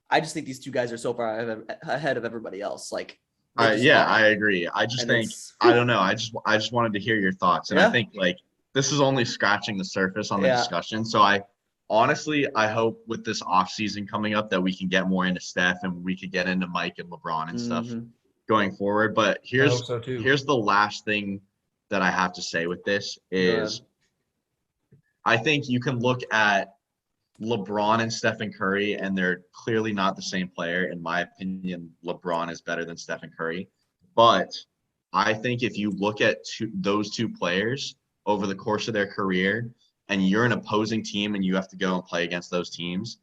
I just think these two guys are so far ahead of everybody else. Like I agree. I just think I don't know. I just wanted to hear your thoughts, and I think like this is only scratching the surface on the discussion. So I hope with this off season coming up that we can get more into Steph and we could get into Mike and LeBron and stuff going forward. But here's the last thing that I have to say with this is I think you can look at LeBron and Stephen Curry, and they're clearly not the same player. In my opinion, LeBron is better than Stephen Curry. But I think if you look at those two players over the course of their career, and you're an opposing team and you have to go and play against those teams,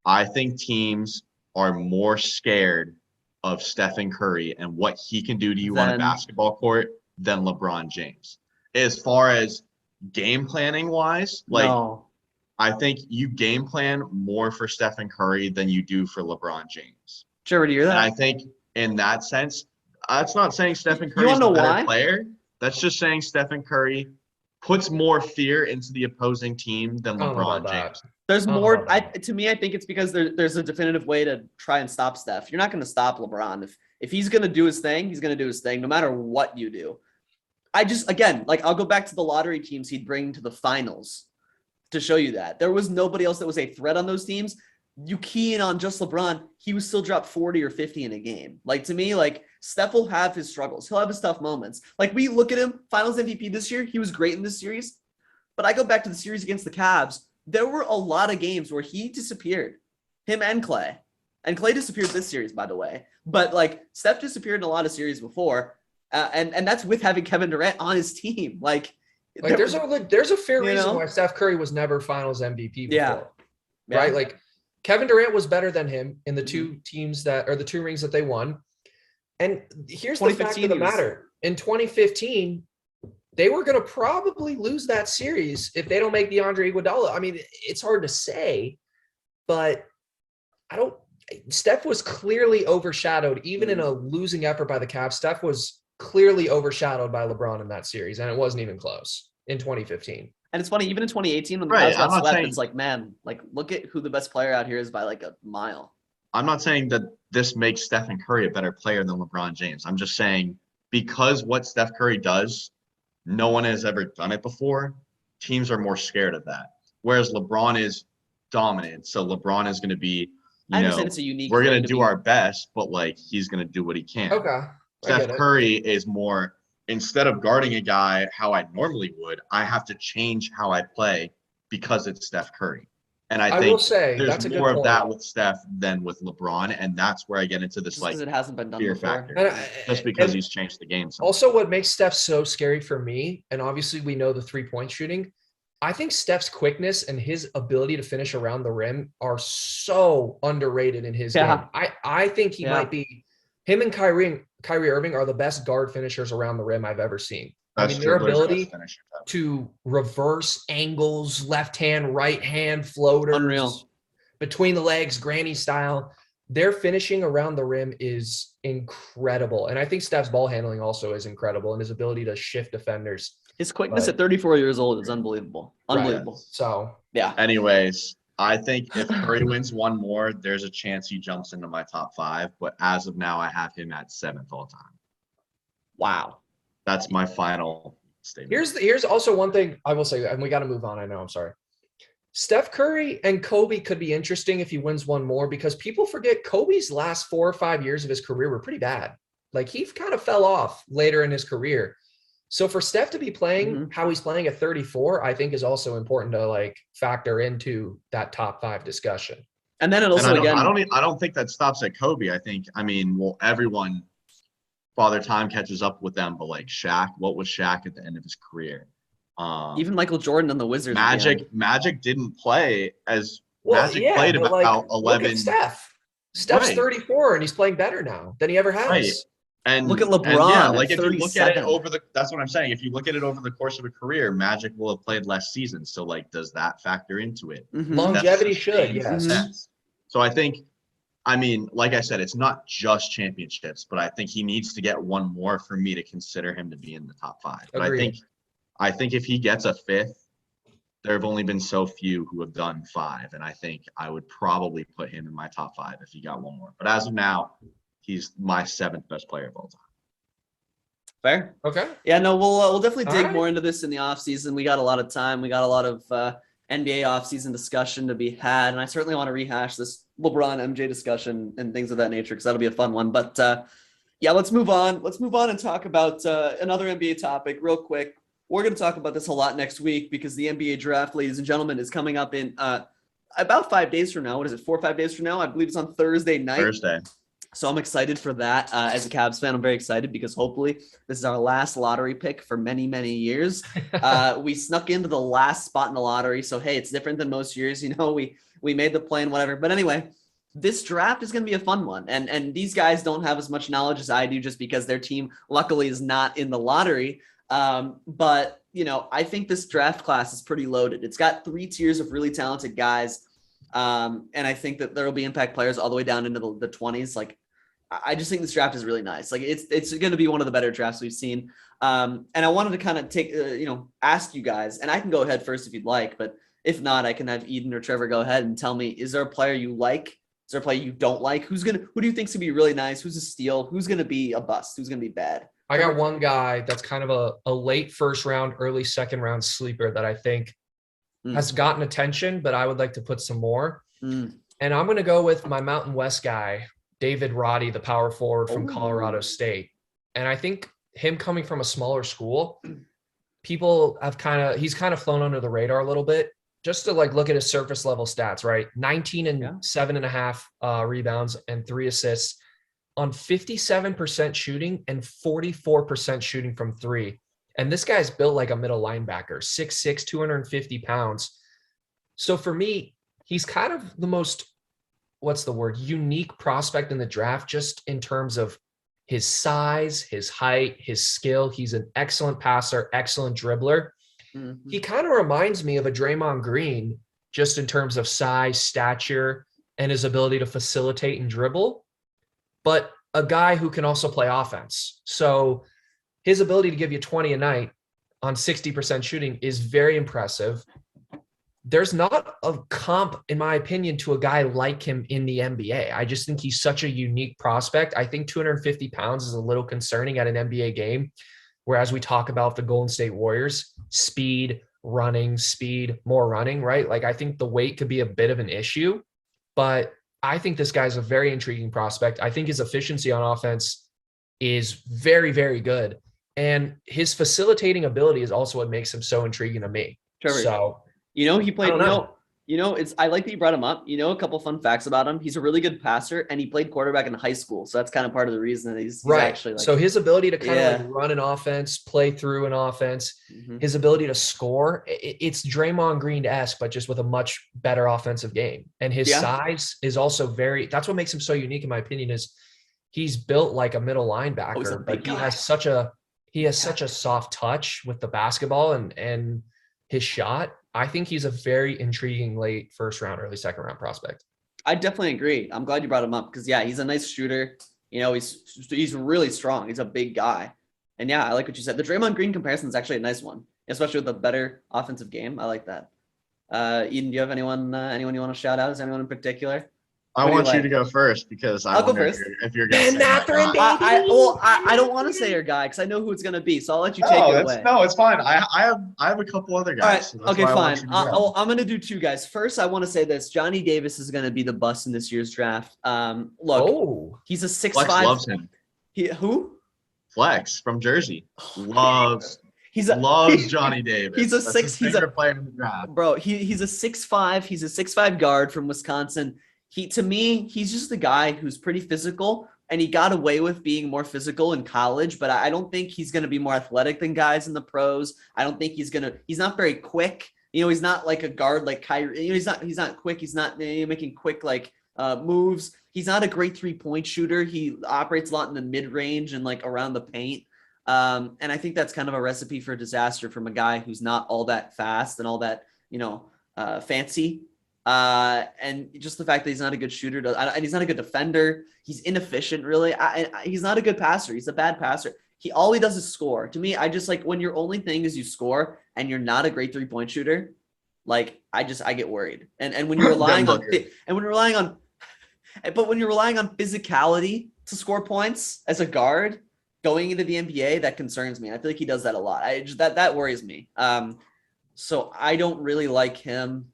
I think teams are more scared of Stephen Curry and what he can do to you on a basketball court than LeBron James. As far as game planning wise, I think you game plan more for Stephen Curry than you do for LeBron James. Sure, do you hear that? And I think in that sense, that's not saying Stephen Curry is a better player. That's just saying Stephen Curry puts more fear into the opposing team than LeBron James. There's more. To me, I think it's because there's a definitive way to try and stop Steph. You're not going to stop LeBron. If he's going to do his thing, he's going to do his thing, no matter what you do. I'll go back to the lottery teams he'd bring to the finals to show you that. There was nobody else that was a threat on those teams. You key in on just LeBron, he would still drop 40 or 50 in a game. Like, to me, like, Steph will have his struggles. He'll have his tough moments. Like, we look at him, finals MVP this year, he was great in this series. But I go back to the series against the Cavs. There were a lot of games where he disappeared. Him and Clay. And Clay disappeared this series, by the way. But, like, Steph disappeared in a lot of series before. And that's with having Kevin Durant on his team. Like there's a fair reason why Steph Curry was never finals MVP before. Right? Like, Kevin Durant was better than him in the two teams the 2 rings that they won. And here's the fact of the matter. In 2015, they were going to probably lose that series if they don't make DeAndre Iguodala. I mean, it's hard to say, but Steph was clearly overshadowed, even in a losing effort by the Cavs. Steph was clearly overshadowed by LeBron in that series, and it wasn't even close in 2015. And it's funny, even in 2018 when the Right, Cavs got I'm not swept, saying- it's like, man, like look at who the best player out here is by like a mile. I'm not saying that this makes Stephen Curry a better player than LeBron James. I'm just saying because what Steph Curry does, no one has ever done it before. Teams are more scared of that. Whereas LeBron is dominant. So LeBron is going to be, I understand it's a unique. we're thing going to do be- our best, but like he's going to do what he can. Okay. I Steph get it. Curry is more, instead of guarding a guy how I normally would, I have to change how I play because it's Steph Curry. And I will think say there's that's a good more of point. that with Steph than with LeBron. And that's where I get into this just like because it hasn't been done fear before. factor. Just because And he's changed the game so much. also, what makes Steph so scary for me, and obviously we know the 3-point shooting, I think Steph's quickness and his ability to finish around the rim are so underrated in his Yeah. game. I think he Yeah. might be, him and Kyrie Irving are the best guard finishers around the rim I've ever seen. I mean, their ability to reverse angles, left hand, right hand, floaters, Unreal. between the legs, granny style. Their finishing around the rim is incredible. And I think Steph's ball handling also is incredible, and his ability to shift defenders. His quickness But- at 34 years old is unbelievable. Unbelievable. Right. So Yeah. Anyways, I think if Curry wins one more, there's a chance he jumps into my top 5. But as of now, I have him at 7th all time. Wow. That's my final statement. here's also one thing I will say, and we got to move on. I know, I'm sorry. Steph Curry and Kobe could be interesting if he wins one more, because people forget Kobe's last 4 or 5 years of his career were pretty bad. Like he kind of fell off later in his career. So for Steph to be playing how he's playing at 34, I think is also important to like factor into that top 5 discussion. And then it also And again. I don't think that stops at Kobe. Everyone, Father Time catches up with them, but like Shaq, what was Shaq at the end of his career? Even Michael Jordan and the Wizards. Magic didn't play as Well, Magic yeah, played but about 11. Look at Steph. Steph's Right. 34 and he's playing better now than he ever has. Right. And Look at LeBron and yeah, at like if you look at it 37. that's what I'm saying. If you look at it over the course of a career, Magic will have played less seasons. So like, does that factor into it? Mhm. Longevity That's should, sustained yes. success. So I think, like I said, it's not just championships, but I think he needs to get one more for me to consider him to be in the top 5. But Agreed. I think if he gets a 5th, there have only been so few who have done 5, and I think I would probably put him in my top 5 if he got one more. But as of now, he's my 7th best player of all time. Fair. Okay. Yeah, no, we'll definitely All dig right. more into this in the off season. We got a lot of time. We got a lot of NBA offseason discussion to be had, and I certainly want to rehash this LeBron MJ discussion and things of that nature because that'll be a fun one. But yeah, let's move on. Let's move on and talk about another NBA topic real quick. We're going to talk about this a lot next week because the NBA draft, ladies and gentlemen, is coming up in about 5 days from now. What is it, 4 or 5 days from now? I believe it's on Thursday night. Thursday. So I'm excited for that. As a Cavs fan, I'm very excited because hopefully this is our last lottery pick for many, many years. We snuck into the last spot in the lottery. So, hey, it's different than most years. You know, we made the play and whatever. But anyway, this draft is going to be a fun one. And these guys don't have as much knowledge as I do just because their team luckily is not in the lottery. But, you know, I think this draft class is pretty loaded. It's got 3 tiers of really talented guys. And I think that there will be impact players all the way down into the 20s. Like, I just think this draft is really nice. Like it's going to be one of the better drafts we've seen. And I wanted to kind of ask you guys, and I can go ahead first if you'd like, but if not, I can have Eden or Trevor go ahead and tell me, is there a player you like? Is there a player you don't like? Who do you think is going to be really nice? Who's a steal? Who's going to be a bust? Who's going to be bad? I got one guy that's kind of a late first round, early second round sleeper that I think has gotten attention, but I would like to put some more. And I'm going to go with my Mountain West guy, David Roddy, the power forward from Colorado State. And I think him coming from a smaller school, people have he's kind of flown under the radar a little bit. Just to like look at his surface level stats, right? 19 and 7.5 rebounds and 3 assists on 57% shooting and 44% shooting from 3. And this guy's built like a middle linebacker, 6'6", 250 pounds. So for me, he's kind of the most, unique prospect in the draft, just in terms of his size, his height, his skill. He's an excellent passer, excellent dribbler. He kind of reminds me of a Draymond Green just in terms of size, stature, and his ability to facilitate and dribble, but a guy who can also play offense. So his ability to give you 20 a night on 60% shooting is very impressive. There's not a comp, in my opinion, to a guy like him in the NBA. I just think he's such a unique prospect. I think 250 pounds is a little concerning at an NBA game, whereas we talk about the Golden State Warriors, speed, more running, right? Like, I think the weight could be a bit of an issue, but I think this guy's a very intriguing prospect. I think his efficiency on offense is very, very good. And his facilitating ability is also what makes him so intriguing to me. Trevor, So, he played, I don't know. I like that you brought him up. A couple fun facts about him. He's a really good passer, and he played quarterback in high school. So that's kind of part of the reason that he's right. actually like, so his ability to kind of like run an offense, play through an offense, his ability to score, it's Draymond Green-esque, but just with a much better offensive game. And his size is also that's what makes him so unique, in my opinion, is he's built like a middle linebacker, but he has such a soft touch with the basketball and his shot. I think he's a very intriguing late first round, early second round prospect. I definitely agree. I'm glad you brought him up because he's a nice shooter. He's really strong. He's a big guy. And I like what you said. The Draymond Green comparison is actually a nice one, especially with a better offensive game. I like that. Eden, do you have anyone you want to shout out? Is anyone in particular? I want you to go first because I'll go first. If you're going to say I don't want to say your guy because I know who it's going to be, so I'll let you take it away. No, it's fine. I have a couple other guys. All right. Okay, fine. I'm going to do two guys. First, I want to say this. Johnny Davis is going to be the bust in this year's draft. He's a 6'5". Flex loves him. Who? Flex from Jersey loves Johnny Davis. He's a favorite player in the draft. Bro, he's a 6'5". He's a 6'5" guard from Wisconsin. To me, he's just a guy who's pretty physical, and he got away with being more physical in college, but I don't think he's going to be more athletic than guys in the pros. I don't think he's not very quick. He's not like a guard like Kyrie. He's not quick. He's not making quick moves. He's not a great 3-point shooter. He operates a lot in the mid-range and like around the paint. And I think that's kind of a recipe for disaster from a guy who's not all that fast and all that, fancy. And just the fact that he's not a good shooter and he's not a good defender. He's inefficient, really. He's not a good passer. He's a bad passer. All he does is score. To me, I just like when your only thing is you score and you're not a great 3-point shooter, like I get worried. And when you're relying on physicality to score points as a guard going into the NBA, that concerns me. I feel like he does that a lot. That worries me. So I don't really like him.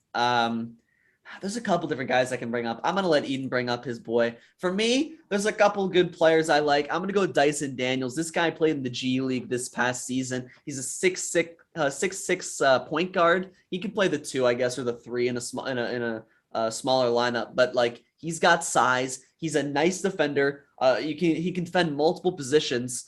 There's a couple different guys I can bring up. I'm going to let Eden bring up his boy. For me, there's a couple good players I like. I'm going to go with Dyson Daniels. This guy played in the G League this past season. He's a 6'6" point guard. He can play the 2, I guess, or the 3 in a smaller lineup. But like, he's got size. He's a nice defender. He can defend multiple positions.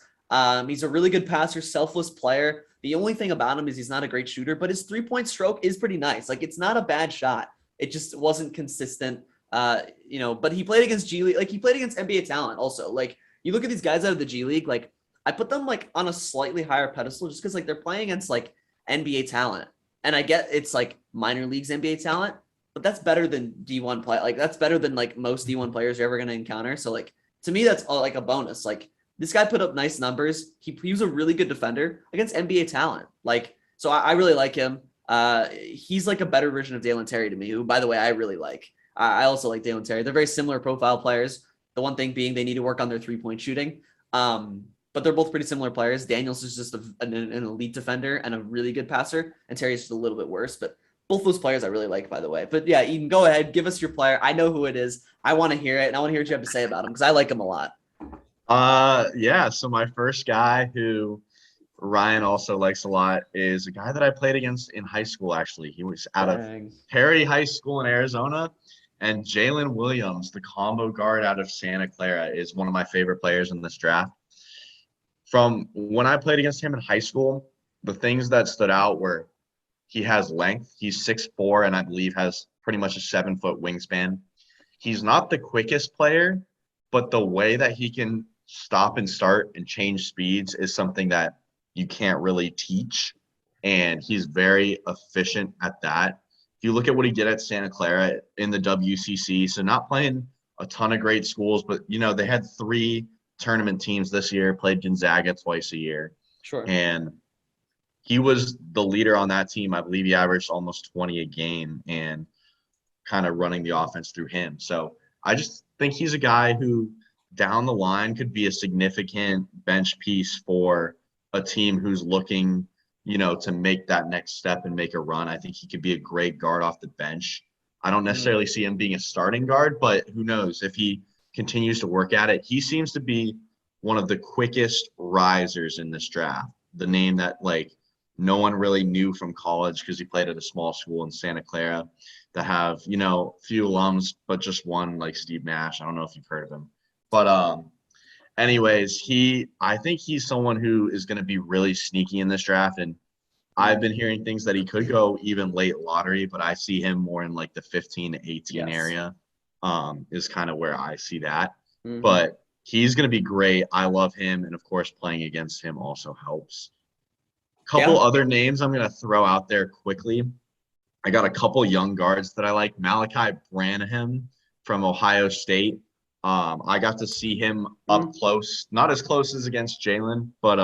He's a really good passer, selfless player. The only thing about him is he's not a great shooter, but his 3-point stroke is pretty nice. Like, it's not a bad shot. It just wasn't consistent, but he played against G League. Like, he played against NBA talent also. Like, you look at these guys out of the G League, like, I put them, like, on a slightly higher pedestal just because, like, they're playing against, like, NBA talent. And I get it's, like, minor leagues NBA talent, but that's better than D1 play. Like, that's better than, like, most D1 players you're ever going to encounter. So, like, to me, that's, like, a bonus. Like, this guy put up nice numbers. He was a really good defender against NBA talent. Like, so I really like him. He's like a better version of Dalen Terry to me, who, by the way, I really like. I also like Dalen Terry. They're very similar profile players. The one thing being they need to work on their 3-point shooting. But they're both pretty similar players. Daniels is just an elite defender and a really good passer, and Terry's just a little bit worse. But both those players I really like, by the way. But yeah, Eden, go ahead. Give us your player. I know who it is. I want to hear it, and I want to hear what you have to say about him because I like him a lot. So my first guy who Ryan also likes a lot is a guy that I played against in high school, actually. He was out of Perry High School in Arizona. And Jalen Williams, the combo guard out of Santa Clara, is one of my favorite players in this draft. From when I played against him in high school, the things that stood out were he has length. He's 6'4", and I believe has pretty much a 7-foot wingspan. He's not the quickest player, but the way that he can stop and start and change speeds is something that you can't really teach. And he's very efficient at that. If you look at what he did at Santa Clara in the WCC, so not playing a ton of great schools, but they had 3 tournament teams this year, played Gonzaga twice a year. Sure. And he was the leader on that team. I believe he averaged almost 20 a game and kind of running the offense through him. So I just think he's a guy who down the line could be a significant bench piece for a team who's looking, to make that next step and make a run. I think he could be a great guard off the bench. I don't necessarily see him being a starting guard, but who knows if he continues to work at it. He seems to be one of the quickest risers in this draft. The name that no one really knew from college because he played at a small school in Santa Clara that have, few alums, but just one like Steve Nash. I don't know if you've heard of him. But anyways, I think he's someone who is going to be really sneaky in this draft. And I've been hearing things that he could go even late lottery, but I see him more in the 15 to 18 area is kind of where I see that. Mm-hmm. But he's going to be great. I love him. And of course, playing against him also helps. Couple other names I'm going to throw out there quickly. I got a couple young guards that I like. Malachi Branham from Ohio State. I got to see him up close, not as close as against Jalen, but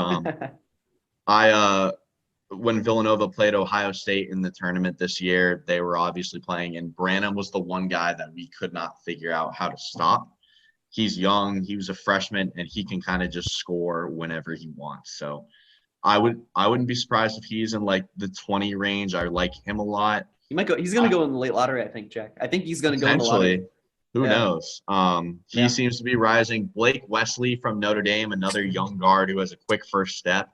when Villanova played Ohio State in the tournament this year, they were obviously playing, and Branham was the one guy that we could not figure out how to stop. He's young, he was a freshman, and he can kind of just score whenever he wants. So I wouldn't be surprised if he's in the 20 range. I like him a lot. He might go. He's going to go in the late lottery, I think, Jack. I think he's going to go in the lottery. Who knows? He seems to be rising. Blake Wesley from Notre Dame, another young guard who has a quick first step.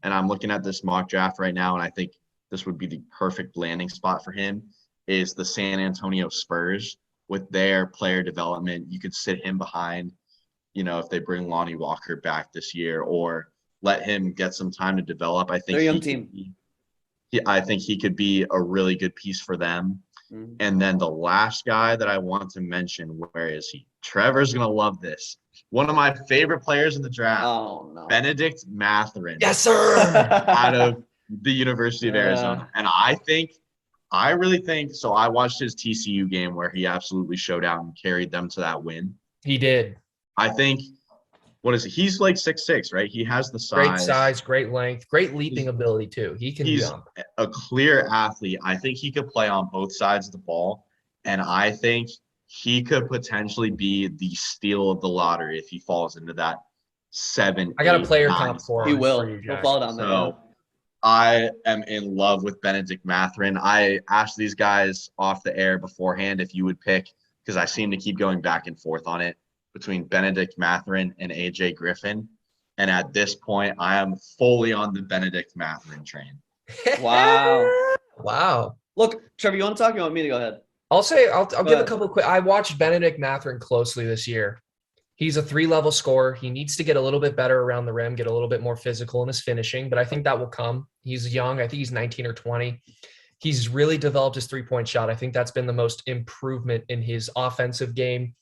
And I'm looking at this mock draft right now, and I think this would be the perfect landing spot for him, is the San Antonio Spurs. With their player development, you could sit him behind, if they bring Lonnie Walker back this year, or let him get some time to develop. I think they're a young team. I think he could be a really good piece for them. Mm-hmm. And then the last guy that I want to mention, where is he? Trevor's going to love this. One of my favorite players in the draft, Benedict Mathurin. Yes, sir. Out of the University of Arizona. And I really think, so I watched his TCU game where he absolutely showed out and carried them to that win. He did. I think, what is it? He's 6'6", right? He has the size. Great size, great length, great leaping ability too. He can jump. He's a clear athlete. I think he could play on both sides of the ball. And I think he could potentially be the steal of the lottery if he falls into that 7. I got a player comp for him. He will. He'll fall down there. So I am in love with Benedict Mathurin. I asked these guys off the air beforehand if you would pick, because I seem to keep going back and forth on it, between Benedict Mathurin and AJ Griffin. And at this point, I am fully on the Benedict Mathurin train. Wow. Look, Trevor, you want to talk? You want me to go ahead? I'll give a couple quick. I watched Benedict Mathurin closely this year. He's a 3-level scorer. He needs to get a little bit better around the rim, get a little bit more physical in his finishing, but I think that will come. He's young. I think he's 19 or 20. He's really developed his 3-point shot. I think that's been the most improvement in his offensive game.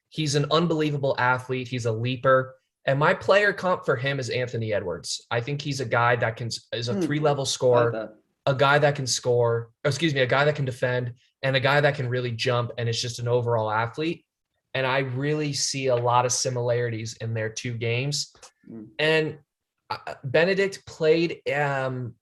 He's an unbelievable athlete. He's a leaper. And my player comp for him is Anthony Edwards. I think he's a guy that is a 3-level scorer, a guy that can score, a guy that can defend, and a guy that can really jump, and is just an overall athlete. And I really see a lot of similarities in their 2 games. And Benedict played in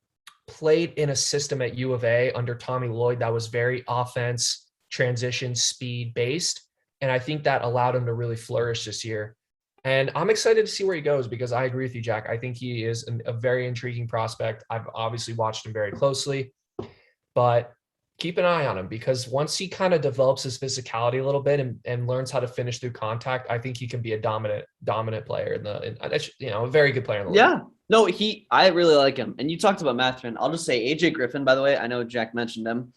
a system at U of A under Tommy Lloyd that was very offense, transition, speed based. And I think that allowed him to really flourish this year. And I'm excited to see where he goes, because I agree with you, Jack. I think he is a very intriguing prospect. I've obviously watched him very closely, but keep an eye on him, because once he kind of develops his physicality a little bit and learns how to finish through contact, I think he can be a dominant player a very good player in the league. Yeah. No, I really like him. And you talked about Mathurin. I'll just say AJ Griffin, by the way. I know Jack mentioned him.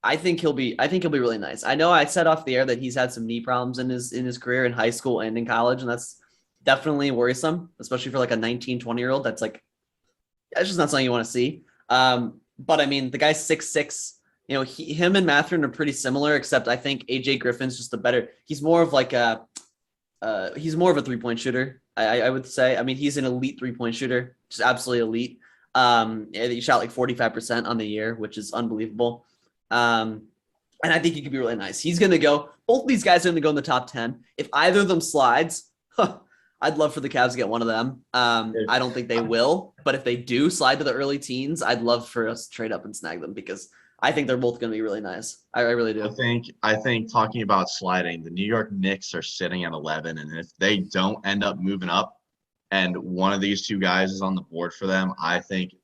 I think he'll be really nice. I know I said off the air that he's had some knee problems in his career in high school and in college, and that's definitely worrisome, especially for a 19, 20-year-old. That's just not something you want to see. But I mean, the guy's 6'6". Him and Mathurin are pretty similar, except I think AJ Griffin's just he's more of a 3-point shooter. I would say. I mean, he's an elite 3-point shooter, just absolutely elite. He shot like 45% on the year, which is unbelievable. And I think he could be really nice. He's going to go. Both of these guys are going to go in the top 10. If either of them slides, I'd love for the Cavs to get one of them. I don't think they will, but if they do slide to the early teens, I'd love for us to trade up and snag them because I think they're both going to be really nice. I really do. I think talking about sliding, the New York Knicks are sitting at 11, and if they don't end up moving up, and one of these two guys is on the board for them, I think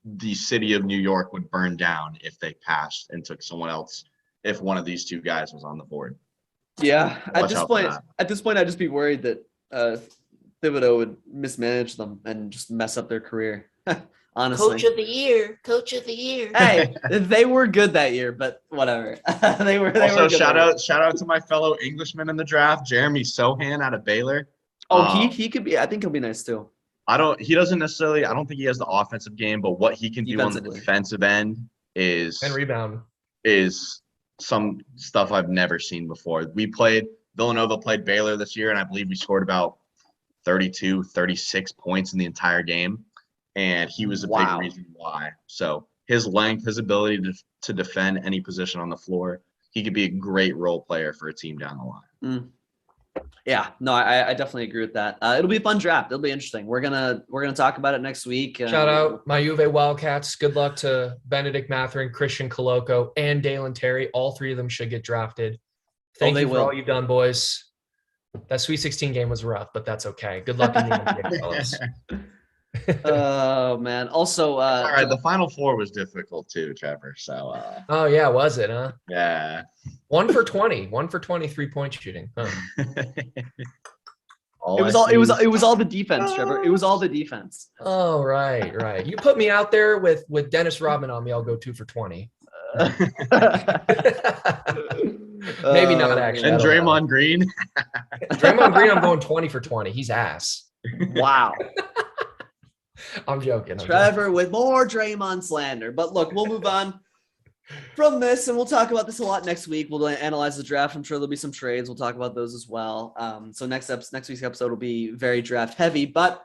the city of New York would burn down if they passed and took someone else. If one of these two guys was on the board. Yeah, at this point, I'd just be worried that Thibodeau would mismanage them and just mess up their career. Honestly, Coach of the year. Hey, they were good that year, but whatever. they were. Also, shout out to my fellow Englishman in the draft, Jeremy Sohan out of Baylor. Oh, he could be. I think he'll be nice too. He doesn't necessarily. I don't think he has the offensive game, but what he can do on the defensive end and rebound is some stuff I've never seen before. Villanova played Baylor this year, and I believe we scored about 32, 36 points in the entire game. And he was a big reason why. So his length, his ability to defend any position on the floor, he could be a great role player for a team down the line. Yeah, no, I definitely agree with that. It'll be a fun draft. It'll be interesting. We're gonna talk about it next week. Shout out my Juve Wildcats. Good luck to Benedict Mathurin, Christian Coloco, and Dalen Terry. All three of them should get drafted. Thank you for all you've done, boys. That Sweet 16 game was rough, but that's okay. Good luck in the NBA, fellas. Oh man. Also, all right. The Final Four was difficult too, Trevor. So. Oh yeah, was it? Huh? Yeah. 1 for 20. 1 for 20 3-point shooting. Huh. It was all the defense, Trevor. It was all the defense. Oh right. You put me out there with Dennis Rodman on me, I'll go 2 for 20. Maybe not actually. And Draymond Green. Draymond Green, I'm going 20 for 20. He's ass. Wow. I'm joking. Trevor with more Draymond slander. But look, we'll move on from this, and we'll talk about this a lot next week. We'll analyze the draft. I'm sure there'll be some trades. We'll talk about those as well. So next week's episode will be very draft heavy. But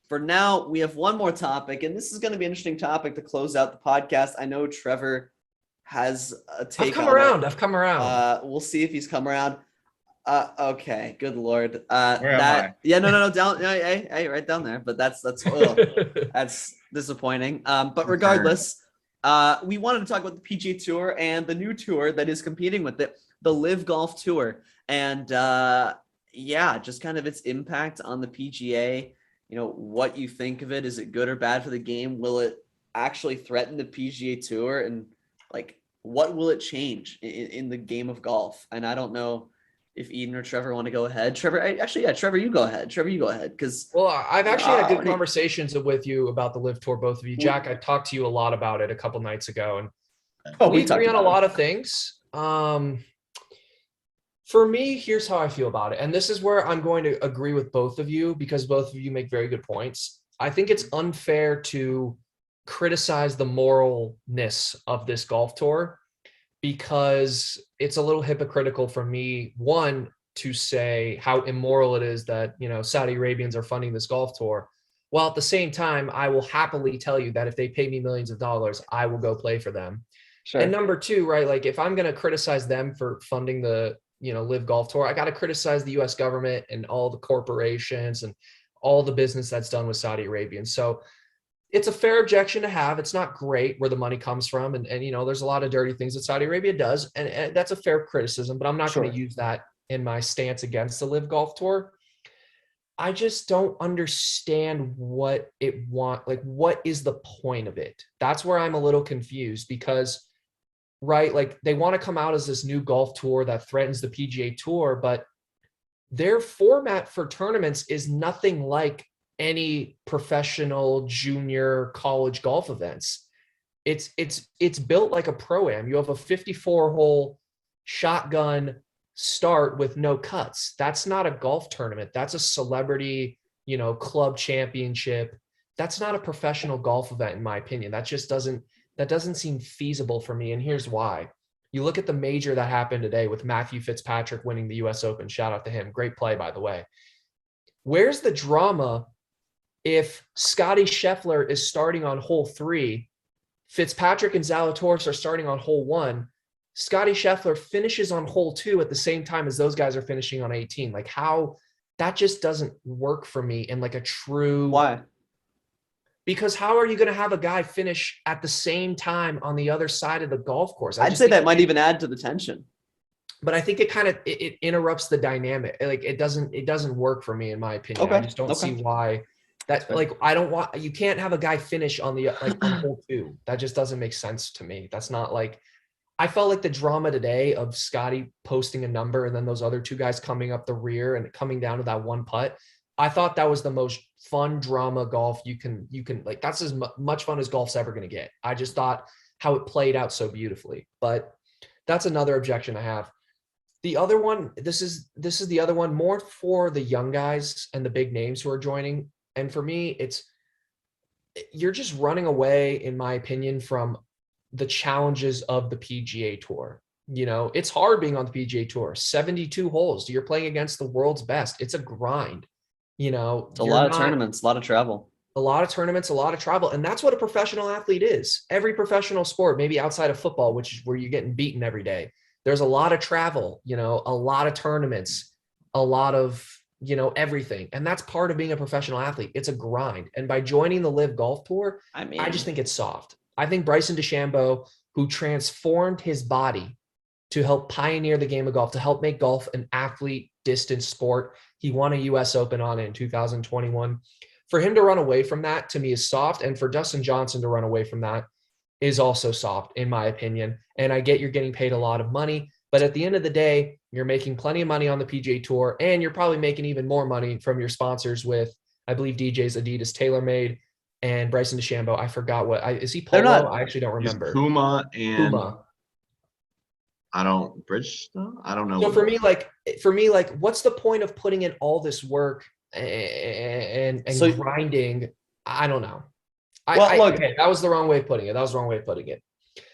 for now, we have one more topic, and this is going to be an interesting topic to close out the podcast. I know Trevor has a take. I've come around. We'll see if he's come around. Okay, good Lord. Where am I? Yeah, no, down. Hey, right down there. But that's that's disappointing. But regardless, we wanted to talk about the PGA Tour and the new tour that is competing with it, the LIV Golf Tour, and just kind of its impact on the PGA. You know, what you think of it? Is it good or bad for the game? Will it actually threaten the PGA Tour? And like, what will it change in the game of golf? And I don't know if Eden or Trevor want to go ahead. Trevor, Trevor, you go ahead. Because I've actually had good conversations with you about the LIV Tour, both of you. Jack, I talked to you a lot about it a couple nights ago, and we agree on a lot of things. For me, here's how I feel about it. And this is where I'm going to agree with both of you because both of you make very good points. I think it's unfair to criticize the moralness of this golf tour because it's a little hypocritical for me, one, to say how immoral it is that, Saudi Arabians are funding this golf tour. While at the same time, I will happily tell you that if they pay me millions of dollars, I will go play for them. Sure. And number two, right, like if I'm going to criticize them for funding the LIV Golf Tour, I got to criticize the U.S. government and all the corporations and all the business that's done with Saudi Arabians. So it's a fair objection to have. It's not great where the money comes from. And there's a lot of dirty things that Saudi Arabia does. And that's a fair criticism, but I'm not going to use that in my stance against the LIV Golf Tour. I just don't understand what what is the point of it? That's where I'm a little confused because right? Like they want to come out as this new golf tour that threatens the PGA Tour, but their format for tournaments is nothing like any professional junior college golf events. It's built like a pro-am. You have a 54-hole shotgun start with no cuts. That's not a golf tournament. That's a celebrity, club championship. That's not a professional golf event, in my opinion. That doesn't seem feasible for me. And here's why. You look at the major that happened today with Matthew Fitzpatrick winning the US Open. Shout out to him. Great play, by the way. Where's the drama if Scotty Scheffler is starting on hole 3, Fitzpatrick and Zalatoris are starting on hole 1, Scotty Scheffler finishes on hole 2 at the same time as those guys are finishing on 18? Like, how that just doesn't work for me in like a true. Why? Because how are you going to have a guy finish at the same time on the other side of the golf course? I'd say that might even add to the tension. But I think it kind of it interrupts the dynamic. Like it doesn't work for me, in my opinion. Okay. I just don't see why. That, like, I don't want, you can't have a guy finish on the like on hole 2. That just doesn't make sense to me. That's not like, I felt like the drama today of Scotty posting a number and then those other 2 guys coming up the rear and coming down to that one putt. I thought that was the most fun drama golf you can like, that's as much fun as golf's ever going to get. I just thought how it played out so beautifully. But that's another objection I have. The other one, this is the other one, more for the young guys and the big names who are joining. And for me, you're just running away, in my opinion, from the challenges of the PGA Tour. You know, it's hard being on the PGA Tour. 72 holes. You're playing against the world's best. It's a grind. You know, it's a lot of tournaments, a lot of travel. A lot of tournaments, a lot of travel. And that's what a professional athlete is. Every professional sport, maybe outside of football, which is where you're getting beaten every day. There's a lot of travel, you know, a lot of tournaments, a lot of, you know, everything. And that's part of being a professional athlete. It's a grind. And by joining the LIV Golf Tour, I just think it's soft. I think Bryson DeChambeau, who transformed his body to help pioneer the game of golf, to help make golf an athlete distance sport. He won a US Open on it in 2021. For him to run away from that, to me, is soft. And for Dustin Johnson to run away from that is also soft, in my opinion. And I get you're getting paid a lot of money, but at the end of the day, you're making plenty of money on the PGA Tour, and you're probably making even more money from your sponsors with, I believe, DJ's Adidas TaylorMade and Bryson DeChambeau. I forgot is he Polo? I actually don't remember. Puma and I don't know. So for me, like, what's the point of putting in all this work and grinding? I don't know. Okay, that was the wrong way of putting it.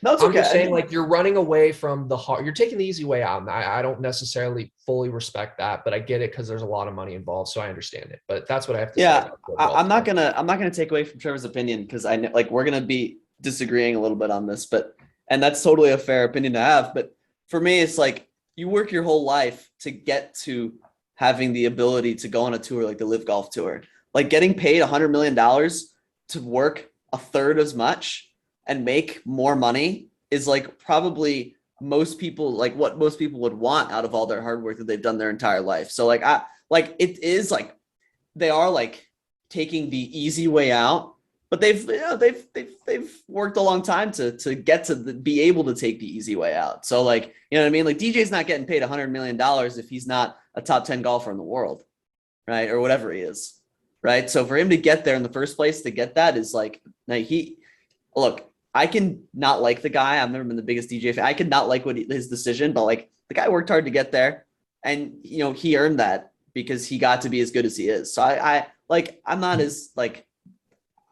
No, it's okay. I'm just saying, like, you're running away from the hard. You're taking the easy way out. I don't necessarily fully respect that, but I get it because there's a lot of money involved, so I understand it. But that's what I have to say. Yeah, I'm not gonna take away from Trevor's opinion, because I know, like, we're gonna be disagreeing a little bit on this, and that's totally a fair opinion to have. But for me, it's like, you work your whole life to get to having the ability to go on a tour like the LIV Golf Tour. Like, getting paid $100 million to work a third as much and make more money is like probably most people, like what most people would want out of all their hard work that they've done their entire life. So like, it is like, they are like taking the easy way out, but they've worked a long time to get to be able to take the easy way out. So like, you know what I mean? Like, DJ's not getting paid $100 million if he's not a top 10 golfer in the world, right? Or whatever he is. Right. So for him to get there in the first place, to get that is like, look, I can not like the guy. I've never been the biggest DJ fan. I could not like his decision, but like, the guy worked hard to get there, and, you know, he earned that because he got to be as good as he is. So I'm not as like,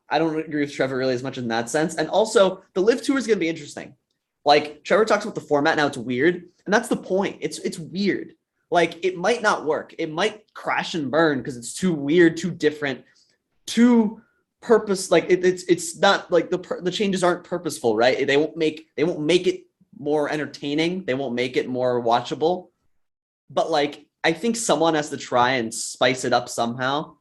I don't agree with Trevor really as much in that sense. And also the LIV Tour is going to be interesting. Like, Trevor talks about the format now, it's weird. And that's the point. It's weird. Like, it might not work. It might crash and burn because it's too weird, too different, too purpose. Like, it's not like the changes aren't purposeful, right? They won't make it more entertaining. They won't make it more watchable. But like, I think someone has to try and spice it up somehow.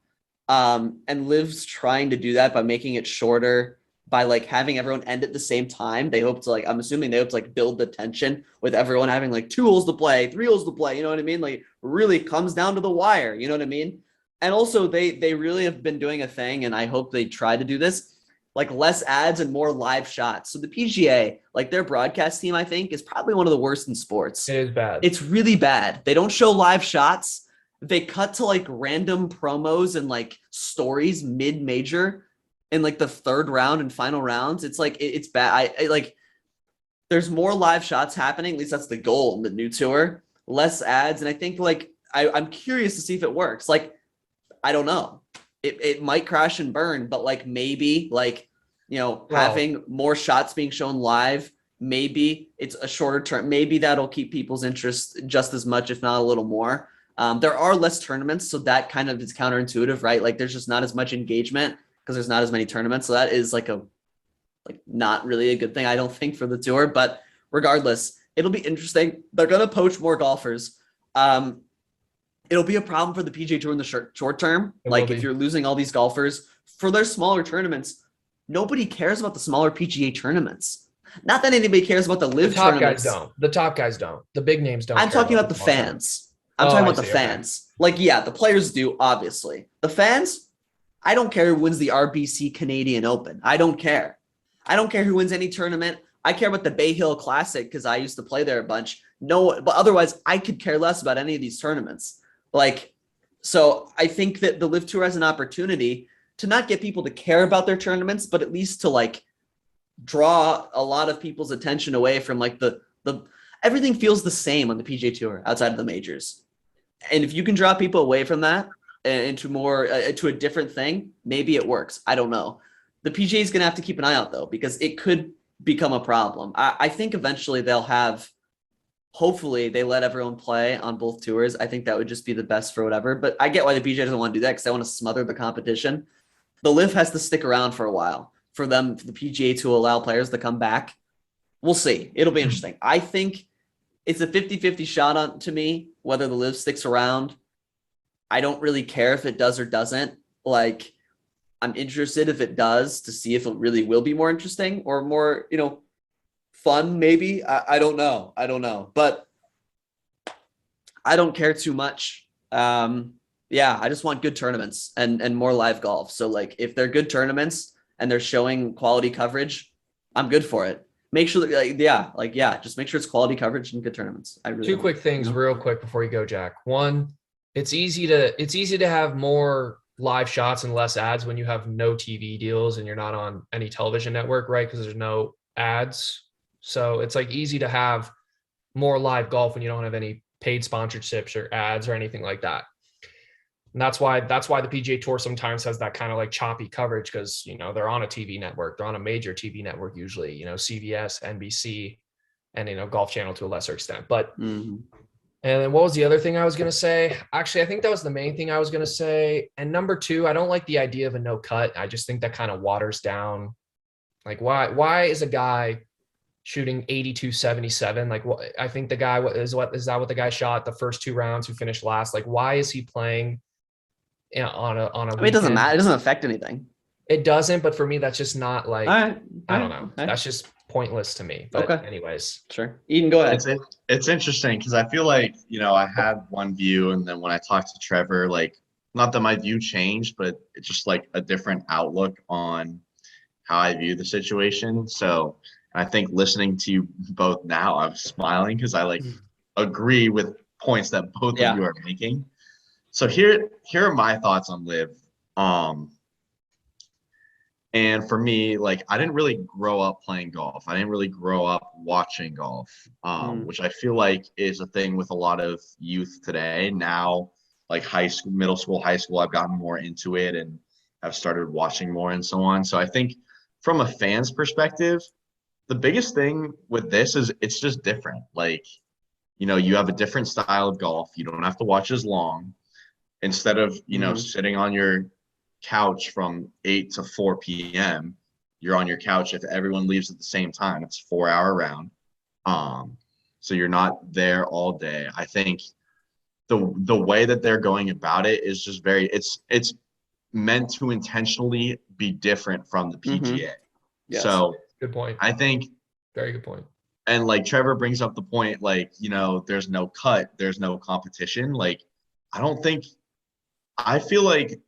And LIV's trying to do that by making it shorter, by like having everyone end at the same time. They hope to, like, I'm assuming they hope to like build the tension with everyone having like 2 holes to play, 3 holes to play. You know what I mean? Like, really comes down to the wire. You know what I mean? And also they really have been doing a thing, and I hope they try to do this, like less ads and more live shots. So the PGA, like their broadcast team, I think is probably one of the worst in sports. It is bad. It's really bad. They don't show live shots. They cut to like random promos and like stories mid-major in like the 3rd round and final rounds. It's like, it's bad. I like, there's more live shots happening. At least that's the goal in the new tour, less ads. And I think like, I'm curious to see if it works. Like, I don't know. It might crash and burn, but like, maybe like, you know, having more shots being shown live, maybe it's a shorter term. Maybe that'll keep people's interest just as much, if not a little more. There are less tournaments, so that kind of is counterintuitive, right? Like there's just not as much engagement because there's not as many tournaments. So that is like not really a good thing, I don't think, for the tour. But regardless, it'll be interesting. They're gonna poach more golfers. It'll be a problem for the PGA Tour in the short term. Like if you're losing all these golfers for their smaller tournaments, nobody cares about the smaller PGA tournaments. Not that anybody cares about the LIV tournaments. The top guys don't. The big names don't. I'm talking about the fans. I'm talking about the fans. Like, yeah, the players do, obviously. The fans, I don't care who wins the RBC Canadian Open. I don't care. I don't care who wins any tournament. I care about the Bay Hill Classic because I used to play there a bunch. No, but otherwise, I could care less about any of these tournaments. Like, so I think that the LIV Tour has an opportunity to not get people to care about their tournaments, but at least to like draw a lot of people's attention away from like the everything feels the same on the PGA Tour outside of the majors. And if you can draw people away from that into more to a different thing, maybe it works. I don't know. The PGA is going to have to keep an eye out though, because it could become a problem. I think eventually they'll have, hopefully they let everyone play on both tours. I think that would just be the best for whatever, but I get why the PGA doesn't want to do that because they want to smother the competition. The LIV has to stick around for a while for the PGA to allow players to come back. We'll see. It'll be interesting. I think it's a 50-50 shot on to me whether the LIV sticks around. I don't really care if it does or doesn't. Like, I'm interested if it does to see if it really will be more interesting or more, fun, maybe. I don't know. But I don't care too much. Yeah, I just want good tournaments and more live golf. So like if they're good tournaments and they're showing quality coverage, I'm good for it. Make sure that, just make sure it's quality coverage and good tournaments. Two quick things real quick before you go, Jack. One, it's easy to have more live shots and less ads when you have no TV deals and you're not on any television network, right? Because there's no ads. So it's like easy to have more live golf when you don't have any paid sponsorships or ads or anything like that. And that's why the PGA Tour sometimes has that kind of like choppy coverage because, they're on a TV network. They're on a major TV network usually, CBS, NBC, and, Golf Channel to a lesser extent. But And then what was the other thing I was going to say? Actually, I think that was the main thing I was going to say. And number two, I don't like the idea of a no cut. I just think that kind of waters down. Like why is a guy shooting 82-77? Like I think the guy is that what the guy shot the first two rounds who finished last? Like why is he playing on a I mean, it doesn't matter. It doesn't affect anything. It doesn't, but for me, that's just not like, I don't know. That's just pointless to me. But anyways. Sure. Eden, go ahead. It's interesting because I feel like, I had one view and then when I talked to Trevor, like, not that my view changed, but it's just like a different outlook on how I view the situation. So I think listening to you both now, I'm smiling because I agree with points that both of you are making. So here are my thoughts on LIV. And for me, like, I didn't really grow up playing golf. I didn't really grow up watching golf, which I feel like is a thing with a lot of youth today. Now, like high school, middle school, high school, I've gotten more into it and I've started watching more and so on. So I think from a fan's perspective, the biggest thing with this is it's just different. Like, you have a different style of golf. You don't have to watch as long. Instead of, sitting on your couch from 8 to 4 p.m., you're on your couch if everyone leaves at the same time. It's a 4-hour round. So you're not there all day. I think the way that they're going about it is just it's meant to intentionally be different from the PGA. Yes. So good point. I think very good point. And like Trevor brings up the point, like, there's no cut, there's no competition. Like, I feel like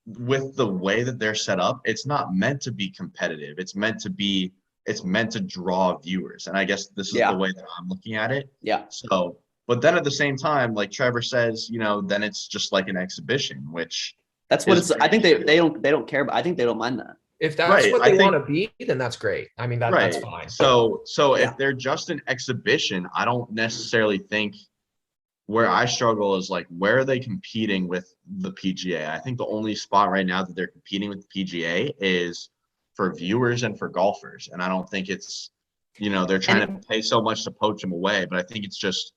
with the way that they're set up, it's not meant to be competitive. It's meant to draw viewers. And I guess this is the way that I'm looking at it. Yeah. So, but then at the same time, like Trevor says, then it's just like an exhibition, which that's what it's. I think they don't care, but I think they don't mind that. If that's what they want to be, then that's great. I mean, that's fine. So if they're just an exhibition, I don't necessarily think. Where I struggle is like, where are they competing with the PGA? I think the only spot right now that they're competing with the PGA is for viewers and for golfers. And I don't think it's, they're trying to pay so much to poach them away, but I think it's just,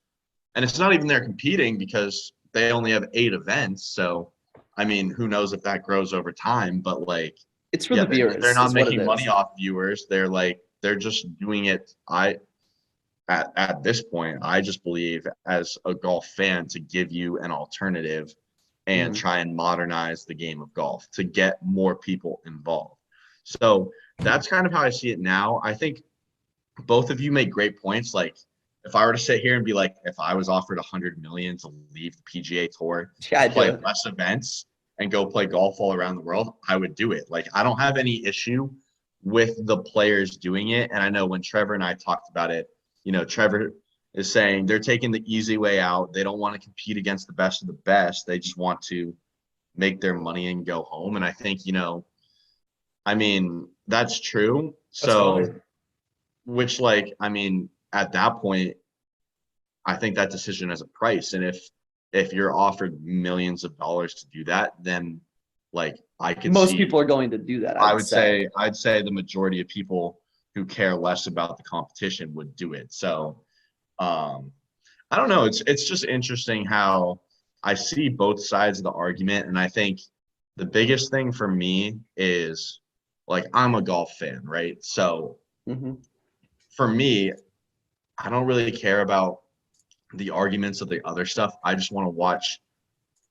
and it's not even they're competing because they only have 8 events. So, I mean, who knows if that grows over time, but like, It's for yeah, the viewers. they're not is what making it money is. off viewers. They're just doing it. At this point, I just believe as a golf fan to give you an alternative and Mhm. try and modernize the game of golf to get more people involved. So that's kind of how I see it now. I think both of you make great points. Like if I were to sit here and be like, if I was offered 100 million to leave the PGA Tour, Yeah, to I do play it. less events and go play golf all around the world, I would do it. Like I don't have any issue with the players doing it. And I know when Trevor and I talked about it, Trevor is saying they're taking the easy way out. They don't want to compete against the best of the best. They just want to make their money and go home. And I think, I mean, that's true. That's So, fine. which like, I mean, at that point, I think that decision has a price. And if you're offered millions of dollars to do that, then like I could Most see, people are going to do that, I I would would say. say, I'd say the majority of people who care less about the competition would do it. So, I don't know. It's just interesting how I see both sides of the argument, and I think the biggest thing for me is like I'm a golf fan, right? So Mhm. for me, I don't really care about the arguments of the other stuff. I just want to watch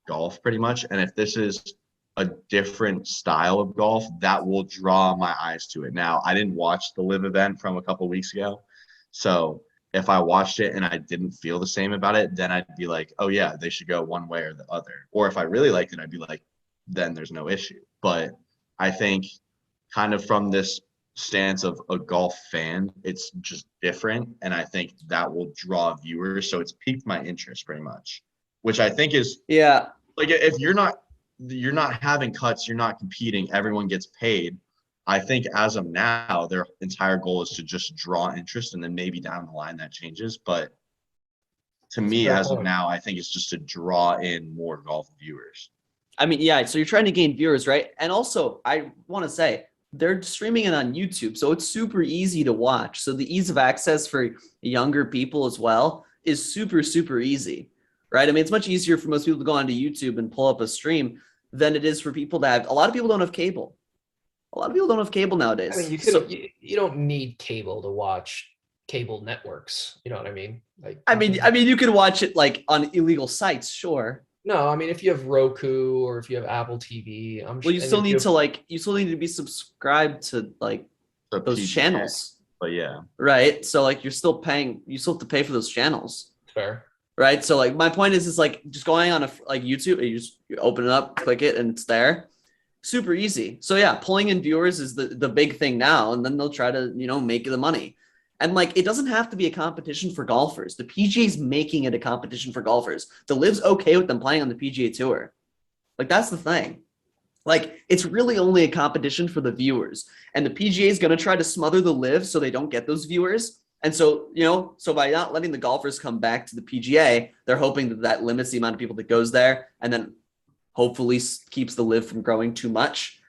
golf pretty much. And if this is a different style of golf, that will draw my eyes to it. Now, I didn't watch the live event from a couple weeks ago. So if I watched it and I didn't feel the same about it, then I'd be like, oh yeah, they should go one way or the other. Or if I really liked it, I'd be like, then there's no issue. But I think kind of from this stance of a golf fan, it's just different. And I think that will draw viewers. So it's piqued my interest pretty much, which I think is Yeah. like if you're not having cuts, you're not competing, everyone gets paid. I think as of now, their entire goal is to just draw interest, and then maybe down the line that changes. But to That's a me, fair as of point. now, I think it's just to draw in more golf viewers. I mean, yeah, so you're trying to gain viewers, right? And also, I want to say they're streaming it on YouTube, so it's super easy to watch. So the ease of access for younger people as well is super, super easy, right? I mean, it's much easier for most people to go onto YouTube and pull up a stream than it is for people to have. A lot of people don't have cable. A lot of people don't have cable I mean, nowadays. you So, could you don't need cable to watch cable networks. You know what I mean? Like I you mean, can. you can watch it like on illegal sites, sure. No, I mean if you have Roku or if you have Apple TV, Well, you and still if you need have to like, you still need to be subscribed to like The those PGA, channels. but yeah, Right. So like you're still paying, you still have to pay for those channels. fair. Right. So like my point is like just going on a like YouTube, you open it up, click it, and it's there. Super easy. So yeah, pulling in viewers is the big thing now, and then they'll try to, make the money. And like it doesn't have to be a competition for golfers. The PGA is making it a competition for golfers. The Live's okay with them playing on the PGA Tour. Like that's the thing. Like it's really only a competition for the viewers, and the PGA is going to try to smother the Live so they don't get those viewers. And so, so by not letting the golfers come back to the PGA, they're hoping that that limits the amount of people that goes there, and then hopefully keeps the Live from growing too much.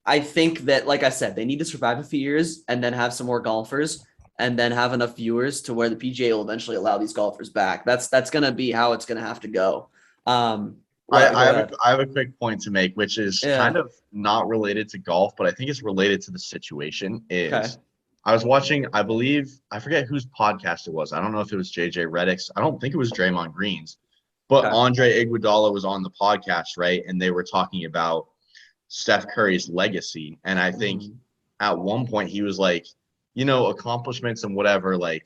I think that, like I said, they need to survive a few years and then have some more golfers, and then have enough viewers to where the PGA will eventually allow these golfers back. That's going to be how it's going to have to go. What? I Go have a ahead. I have a quick point to make, which is kind Yeah. of not related to golf, but I think it's related to the situation. Okay. Is I was watching, I believe, I forget whose podcast it was. I don't know if it was JJ Redick's. I don't think it was Draymond Green's, but Okay. Andre Iguodala was on the podcast, right? And they were talking about Steph Curry's legacy. And I think Mhm. at one point he was like, accomplishments and whatever, like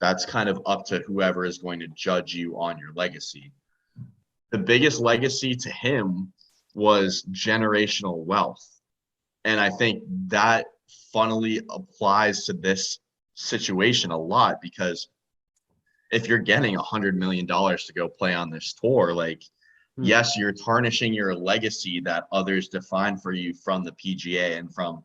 that's kind of up to whoever is going to judge you on your legacy. The biggest legacy to him was generational wealth. And I think that funnily applies to this situation a lot because if you're getting $100 million to go play on this tour, like, Mhm. yes, you're tarnishing your legacy that others define for you from the PGA and from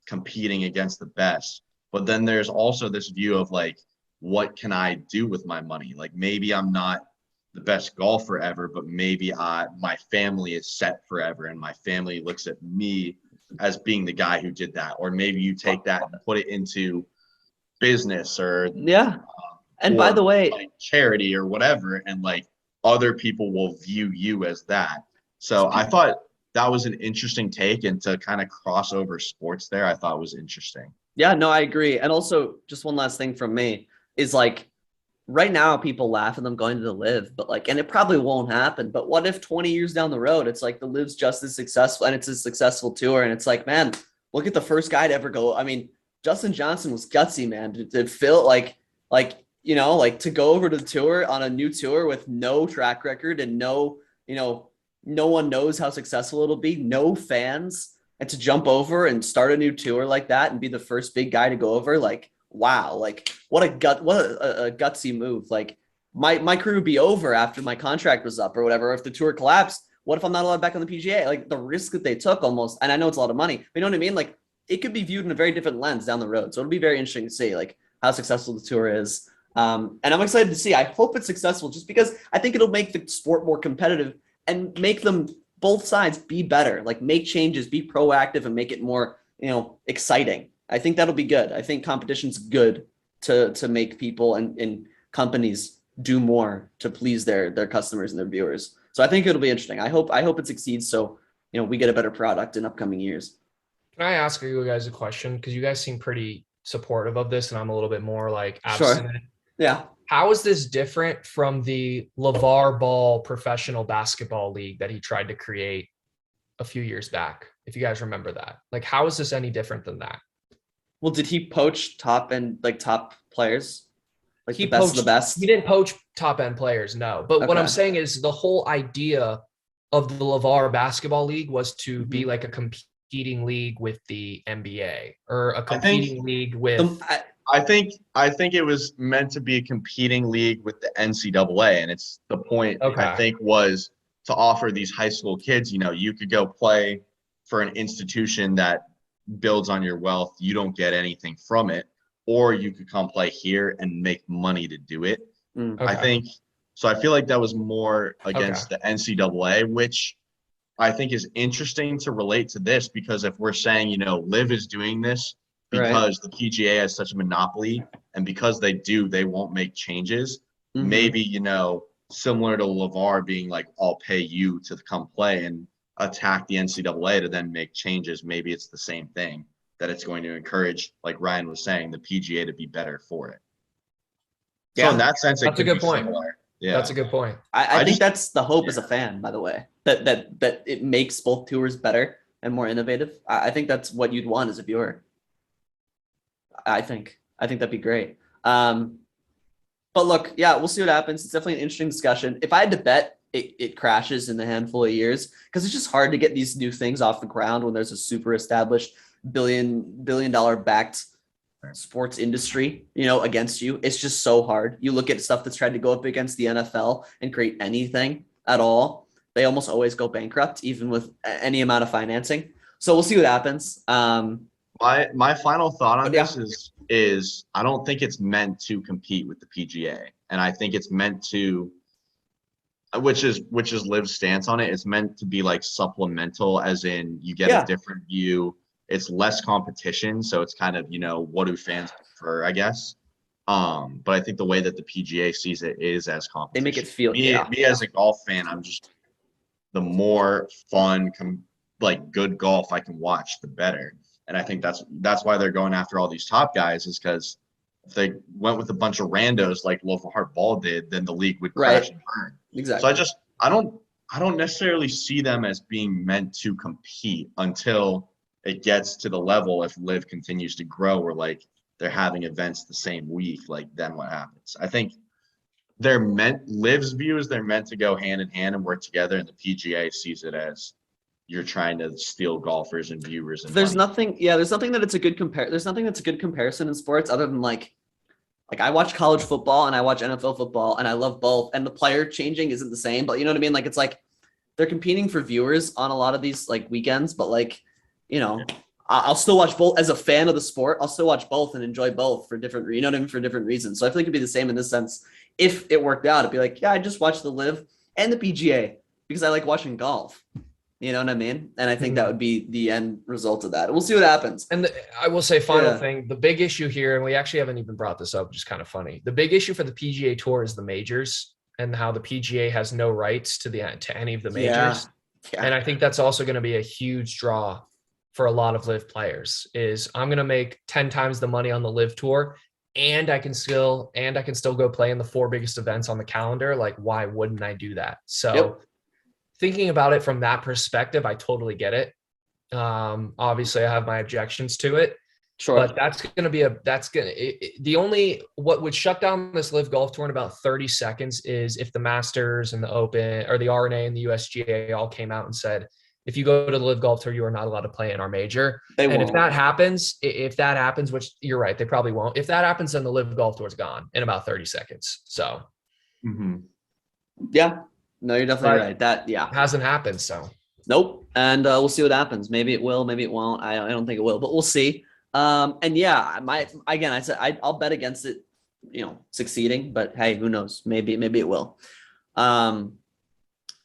competing against the best. But then there's also this view of like, what can I do with my money? Like maybe I'm not the best golfer ever, but maybe my family is set forever and my family looks at me as being the guy who did that. Or maybe you take that and put it into business or Yeah. And by the or way, like charity or whatever, and like other people will view you as that. So I thought that was an interesting take, and to kind of cross over sports there, I thought was interesting. Yeah, no, I agree. And also, just one last thing from me is like, right now people laugh at them going to the LIV, but like, and it probably won't happen. But what if 20 years down the road, it's like the LIV's just as successful and it's a successful tour, and it's like, man, look at the first guy to ever go. I mean, Justin Johnson was gutsy, man. Did Phil like to go over to the tour on a new tour with no track record and no one knows how successful it'll be, no fans, and to jump over and start a new tour like that and be the first big guy to go over, like, wow, like what a gutsy move. Like my career would be over after my contract was up or whatever. If the tour collapsed, what if I'm not allowed back on the PGA? Like the risk that they took almost, and I know it's a lot of money, but you know what I mean? Like it could be viewed in a very different lens down the road. So it'll be very interesting to see like how successful the tour is. And I'm excited to see. I hope it's successful just because I think it'll make the sport more competitive and make them both sides be better, like make changes, be proactive, and make it more, exciting. I think that'll be good. I think competition's good to make people and companies do more to please their customers and their viewers. So I think it'll be interesting. I hope it succeeds. So, we get a better product in upcoming years. Can I ask you guys a question? Because you guys seem pretty supportive of this, and I'm a little bit more like abstinent. Sure. Yeah. How is this different from the LIV Ball professional basketball league that he tried to create a few years back? If you guys remember that, like, how is this any different than that? Well, did he poach top players? Like He the best poached, of the best? He didn't poach top end players, no. But what I'm Okay. saying is the whole idea of the LIV basketball league was to be like a competing league with the NBA or a competing league with. I think it was meant to be a competing league with the NCAA, and it's the point. Okay. I think was to offer these high school kids, you could go play for an institution that builds on your wealth. You don't get anything from it, or you could come play here and make money to do it. Okay. I think so. I feel like that was more against the NCAA, which I think is interesting to relate to this, because if we're saying, LIV is doing this because the PGA has such a monopoly, and because they won't make changes. Mm-hmm. Maybe, similar to LIV being like, I'll pay you to come play and attack the NCAA to then make changes. Maybe it's the same thing, that it's going to encourage, like Ryan was saying, the PGA to be better for it. Yeah, so in that sense, that's a good point. Similar. Yeah, that's a good point. I think that's the hope as a fan, by the way, that it makes both tours better and more innovative. I think that's what you'd want as a viewer. I think that'd be great. But look, yeah, we'll see what happens. It's definitely an interesting discussion. If I had to bet, it crashes in a handful of years, because it's just hard to get these new things off the ground when there's a super established billion dollar backed sports industry, against you. It's just so hard. You look at stuff that's tried to go up against the NFL and create anything at all. They almost always go bankrupt, even with any amount of financing. So we'll see what happens. My final thought on this is I don't think it's meant to compete with the PGA, and I think it's meant to, which is LIV's stance on it. It's meant to be like supplemental, as in you get a different view. It's less competition, so it's kind of, what do fans prefer, I guess. But I think the way that the PGA sees it is as competition. They make it feel me as a golf fan, I'm just, the more fun good golf I can watch, the better. And I think that's why they're going after all these top guys, is because if they went with a bunch of randos like LIV Ball did, then the league would crash and burn. Exactly. So I don't necessarily see them as being meant to compete until it gets to the level, if LIV continues to grow, where like they're having events the same week, like then what happens? I think LIV's view is they're meant to go hand in hand and work together, and the PGA sees it as you're trying to steal golfers and viewers. And there's nothing that's a good comparison in sports, other than like I watch college football and I watch NFL football, and I love both, and the player changing isn't the same, but you know what I mean? Like, it's like they're competing for viewers on a lot of these like weekends, but like, I'll still watch both as a fan of the sport. I'll still watch both and enjoy both for different, for different reasons. So I feel like it'd be the same in this sense. If it worked out, it'd be like, yeah, I just watch the LIV and the PGA because I like watching golf. You know what I mean? And I think that would be the end result of that. We'll see what happens. And I will say, final thing, the big issue here, and we actually haven't even brought this up, which is kind of funny. The big issue for the PGA Tour is the majors. and how the PGA has no rights to any of the Yeah. majors. And I think that's also going to be a huge draw for a lot of LIV players. Is I'm going to make 10 times the money on the LIV tour, and I can still go play in the 4 biggest events on the calendar. Like, why wouldn't I do that? So thinking about it from that perspective, I totally get it. Obviously I have my objections to it, but that's going to be what would shut down this LIV Golf Tour in about 30 seconds is if the Masters and the Open or the RNA and the USGA all came out and said, if you go to the LIV Golf Tour, you are not allowed to play in our major. If that happens, which you're right, they probably won't. If that happens, then the LIV Golf Tour is gone in about 30 seconds. So, yeah, no, you're definitely right. That hasn't happened. So, nope. And we'll see what happens. Maybe it will, maybe it won't. I don't think it will, but we'll see. And yeah, I said I'll bet against it, succeeding. But hey, who knows? Maybe it will.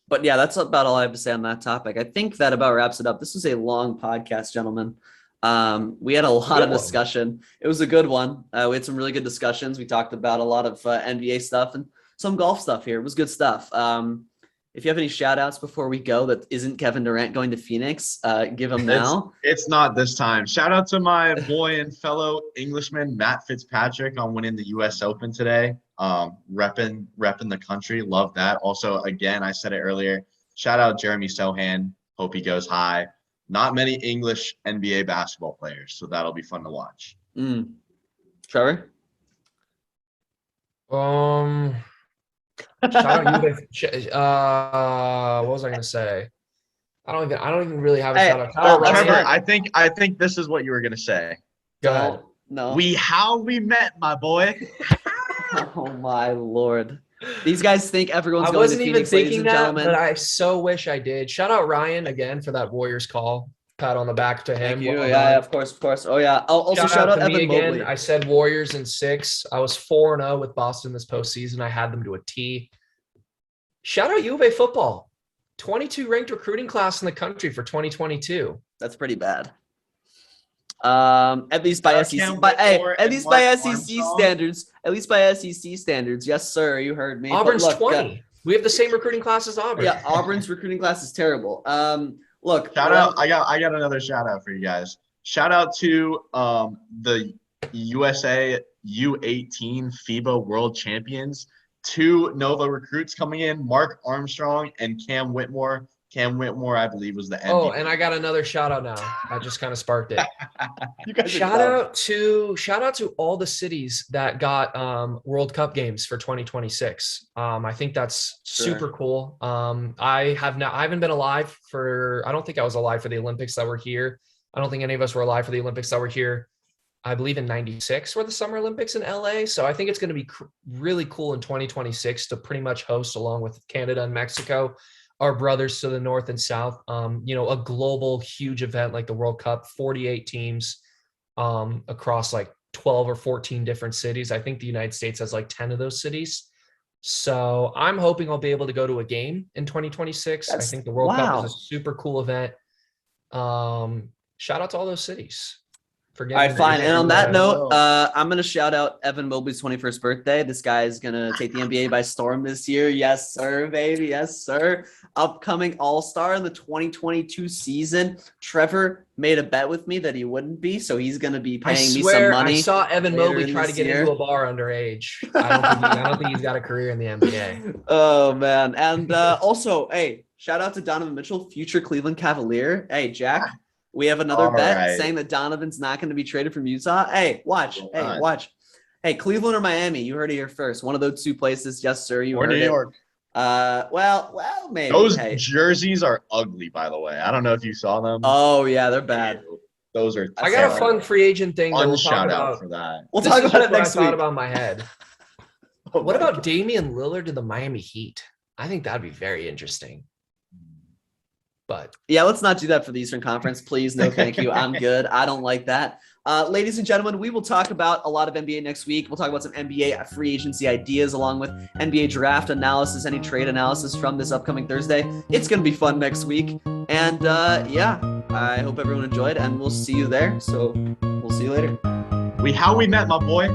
But yeah, that's about all I have to say on that topic. I think that about wraps it up. This was a long podcast, gentlemen. We had a lot of discussion. It was a good one. We had some really good discussions. We talked about a lot of NBA stuff and some golf stuff here. It was good stuff. If you have any shout outs before we go that isn't Kevin Durant going to Phoenix, give them now. It's not this time. Shout out to my boy and fellow Englishman, Matt Fitzpatrick, on winning the U.S. Open today. Repping the country. Love that. Also, again, I said it earlier, shout out Jeremy Sohan. Hope he goes high. Not many English NBA basketball players, so that'll be fun to watch. Trevor? Shout out you. What was I going to say? I don't even really have a shout out. Trevor, I think this is what you were going to say. Go ahead. No. How we met, my boy. Oh my Lord. These guys think everyone's going to Phoenix, even thinking that, gentlemen. but I so wish I did. Shout out Ryan again for that Warriors call. Pat on the back to him. Thank you. Yeah, of course. Oh yeah. I'll also shout out Evan Mobley. I said Warriors in 6. I was 4-0 with Boston this postseason. I had them to a T. Shout out U of A football. 22 ranked recruiting class in the country for 2022. That's pretty bad. At least by SEC, at least by SEC standards. At least by SEC standards. Yes, sir. You heard me. Auburn's 20. We have the same recruiting class as Auburn. Yeah, Auburn's recruiting class is terrible. Look, shout out. I got another shout out for you guys. Shout out to the USA U18 FIBA World Champions. 2 Nova recruits coming in: Mark Armstrong and Cam Whitmore. Cam Whitmore, I believe, was the MVP. Oh, and I got another shout out now. I just kind of sparked it. Shout out to all the cities that got World Cup games for 2026. I think that's super cool. I haven't been alive for. I don't think I was alive for the Olympics that were here. I don't think any of us were alive for the Olympics that were here. I believe in '96 were the Summer Olympics in LA. So I think it's going to be really cool in 2026 to pretty much host, along with Canada and Mexico, our brothers to the north and south, a global huge event like the World Cup, 48 teams across like 12 or 14 different cities. I think the United States has like 10 of those cities. So I'm hoping I'll be able to go to a game in 2026. I think the World Cup is a super cool event. Shout out to all those cities. All right, fine. And on that note, I'm going to shout out Evan Mobley's 21st birthday. This guy is going to take the NBA by storm this year. Yes, sir, baby. Yes, sir. Upcoming All-Star in the 2022 season. Trevor made a bet with me that he wouldn't be, so he's going to be paying me some money. I saw Evan Mobley try to get into a bar underage. I don't think he's got a career in the NBA. Oh, man. And also, hey, shout out to Donovan Mitchell, future Cleveland Cavalier. Hey, Jack. We have another bet saying that Donovan's not going to be traded from Utah. Hey, watch. Watch. Hey, Cleveland or Miami? You heard it here first. One of those 2 places. Yes, sir. You heard it. New York. Well, maybe. Those jerseys are ugly, by the way. I don't know if you saw them. Oh, yeah, they're bad. Those are. I got a fun free agent thing that we'll talk about. For that. We'll talk about it next week. I thought about in my head. What about Damian Lillard to the Miami Heat? I think that'd be very interesting. But yeah, let's not do that for the Eastern Conference, please. No, thank you. I'm good. I don't like that. Ladies and gentlemen, we will talk about a lot of NBA next week. We'll talk about some NBA free agency ideas along with NBA draft analysis, any trade analysis from this upcoming Thursday. It's going to be fun next week. And yeah, I hope everyone enjoyed, and we'll see you there. So we'll see you later. How we met, my boy.